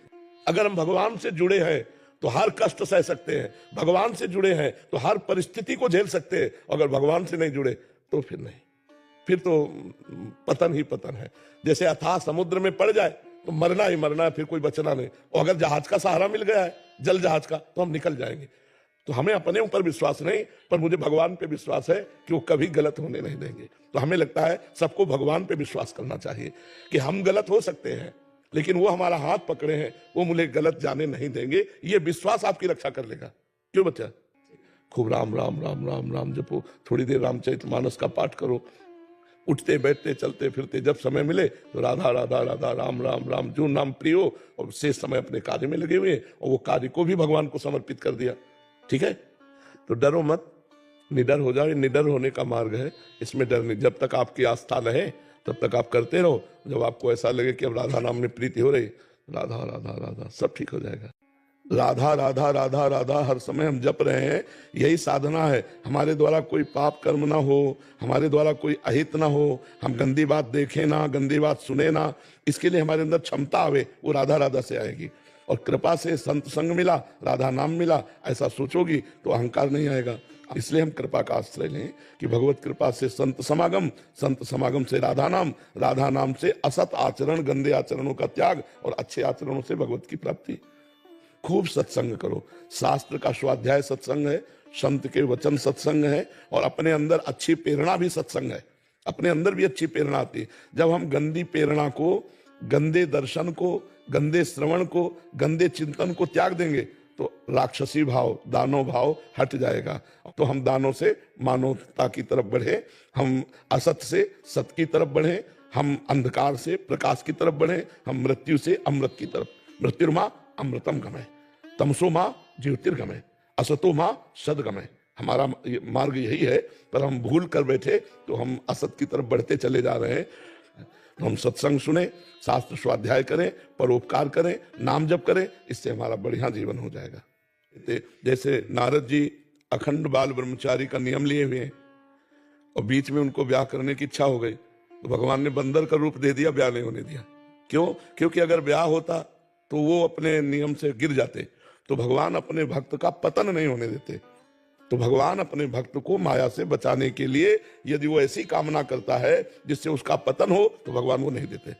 अगर हम भगवान से जुड़े हैं तो हर कष्ट सह सकते हैं, भगवान से जुड़े हैं तो हर परिस्थिति को झेल सकते हैं। अगर भगवान से नहीं जुड़े तो फिर नहीं, फिर तो पतन ही पतन है। जैसे अथाह समुद्र में पड़ जाए तो मरना ही मरना है, फिर कोई बचना नहीं। और अगर जहाज का सहारा मिल गया है, जल जहाज का, तो हम निकल जाएंगे। तो हमें अपने ऊपर विश्वास नहीं, पर मुझे भगवान पे विश्वास है कि वो कभी गलत होने नहीं देंगे। तो हमें लगता है सबको भगवान पे विश्वास करना चाहिए कि हम गलत हो सकते हैं, लेकिन वो हमारा हाथ पकड़े हैं, वो मुझे गलत जाने नहीं देंगे। ये विश्वास आपकी रक्षा कर लेगा। क्यों बच्चा? खूब राम राम राम राम राम जपो, थोड़ी देर रामचरितमानस का पाठ करो, उठते बैठते चलते फिरते जब समय मिले तो राधा राधा राधा राम राम राम, जो नाम प्रिय हो, और शेष समय अपने कार्य में लगे हुए हैं और वो कार्य को भी भगवान को समर्पित कर दिया। ठीक है, तो डरो मत, निडर हो जाओ। ये निडर होने का मार्ग है, इसमें डर नहीं। जब तक आपकी आस्था रहे तब तक आप करते रहो। जब आपको ऐसा लगे कि अब राधा नाम में प्रीति हो रही, राधा राधा राधा, सब ठीक हो जाएगा। राधा राधा राधा राधा हर समय हम जप रहे हैं, यही साधना है। हमारे द्वारा कोई पाप कर्म ना हो, हमारे द्वारा कोई अहित ना हो, हम गंदी बात देखें ना, गंदी बात सुने ना, इसके लिए हमारे अंदर क्षमता आवे, वो राधा राधा से आएगी। और कृपा से संत संग मिला, राधा नाम मिला, ऐसा सोचोगी तो अहंकार नहीं आएगा। इसलिए हम कृपा का आश्रय लें कि भगवत कृपा से संत समागम से राधा नाम से असत आचरण, गंदे आचरणों का त्याग और अच्छे आचरणों से भगवत की प्राप्ति। खूब सत्संग करो, शास्त्र का स्वाध्याय सत्संग है, संत के वचन सत्संग है, और अपने अंदर अच्छी प्रेरणा भी सत्संग है। अपने अंदर भी अच्छी प्रेरणा आती है। जब हम गंदी प्रेरणा को, गंदे दर्शन को, गंदे श्रवण को, गंदे चिंतन को त्याग देंगे तो राक्षसी भाव, दानव भाव हट जाएगा। तो हम दानों से मानवता की तरफ बढ़े, हम असत से सत की तरफ बढ़े, हम अंधकार से प्रकाश की तरफ बढ़े, हम मृत्यु से अमृत की तरफ। मृत्युर्मा अमृतम गमय, तमसो मां ज्योतिर्गमय, असतो मां सदगमय। हमारा मार्ग यही है, पर हम भूल कर बैठे तो हम असत की तरफ बढ़ते चले जा रहे हैं। हम सत्संग सुने, शास्त्र स्वाध्याय करें, परोपकार करें, नाम जप करें, इससे हमारा बढ़िया जीवन हो जाएगा। जैसे नारद जी अखंड बाल ब्रह्मचारी का नियम लिए हुए हैं और बीच में उनको ब्याह करने की इच्छा हो गई तो भगवान ने बंदर का रूप दे दिया, ब्याह नहीं होने दिया। क्यों? क्योंकि अगर ब्याह होता तो वो अपने नियम से गिर जाते। तो भगवान अपने भक्त का पतन नहीं होने देते। तो भगवान अपने भक्त को माया से बचाने के लिए यदि वो ऐसी कामना करता है जिससे उसका पतन हो तो भगवान वो नहीं देते।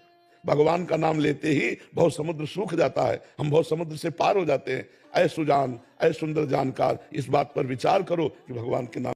भगवान का नाम लेते ही भव समुद्र सूख जाता है, हम भव समुद्र से पार हो जाते हैं। ऐ सुजान, ऐ सुंदर जानकार, इस बात पर विचार करो कि भगवान के नाम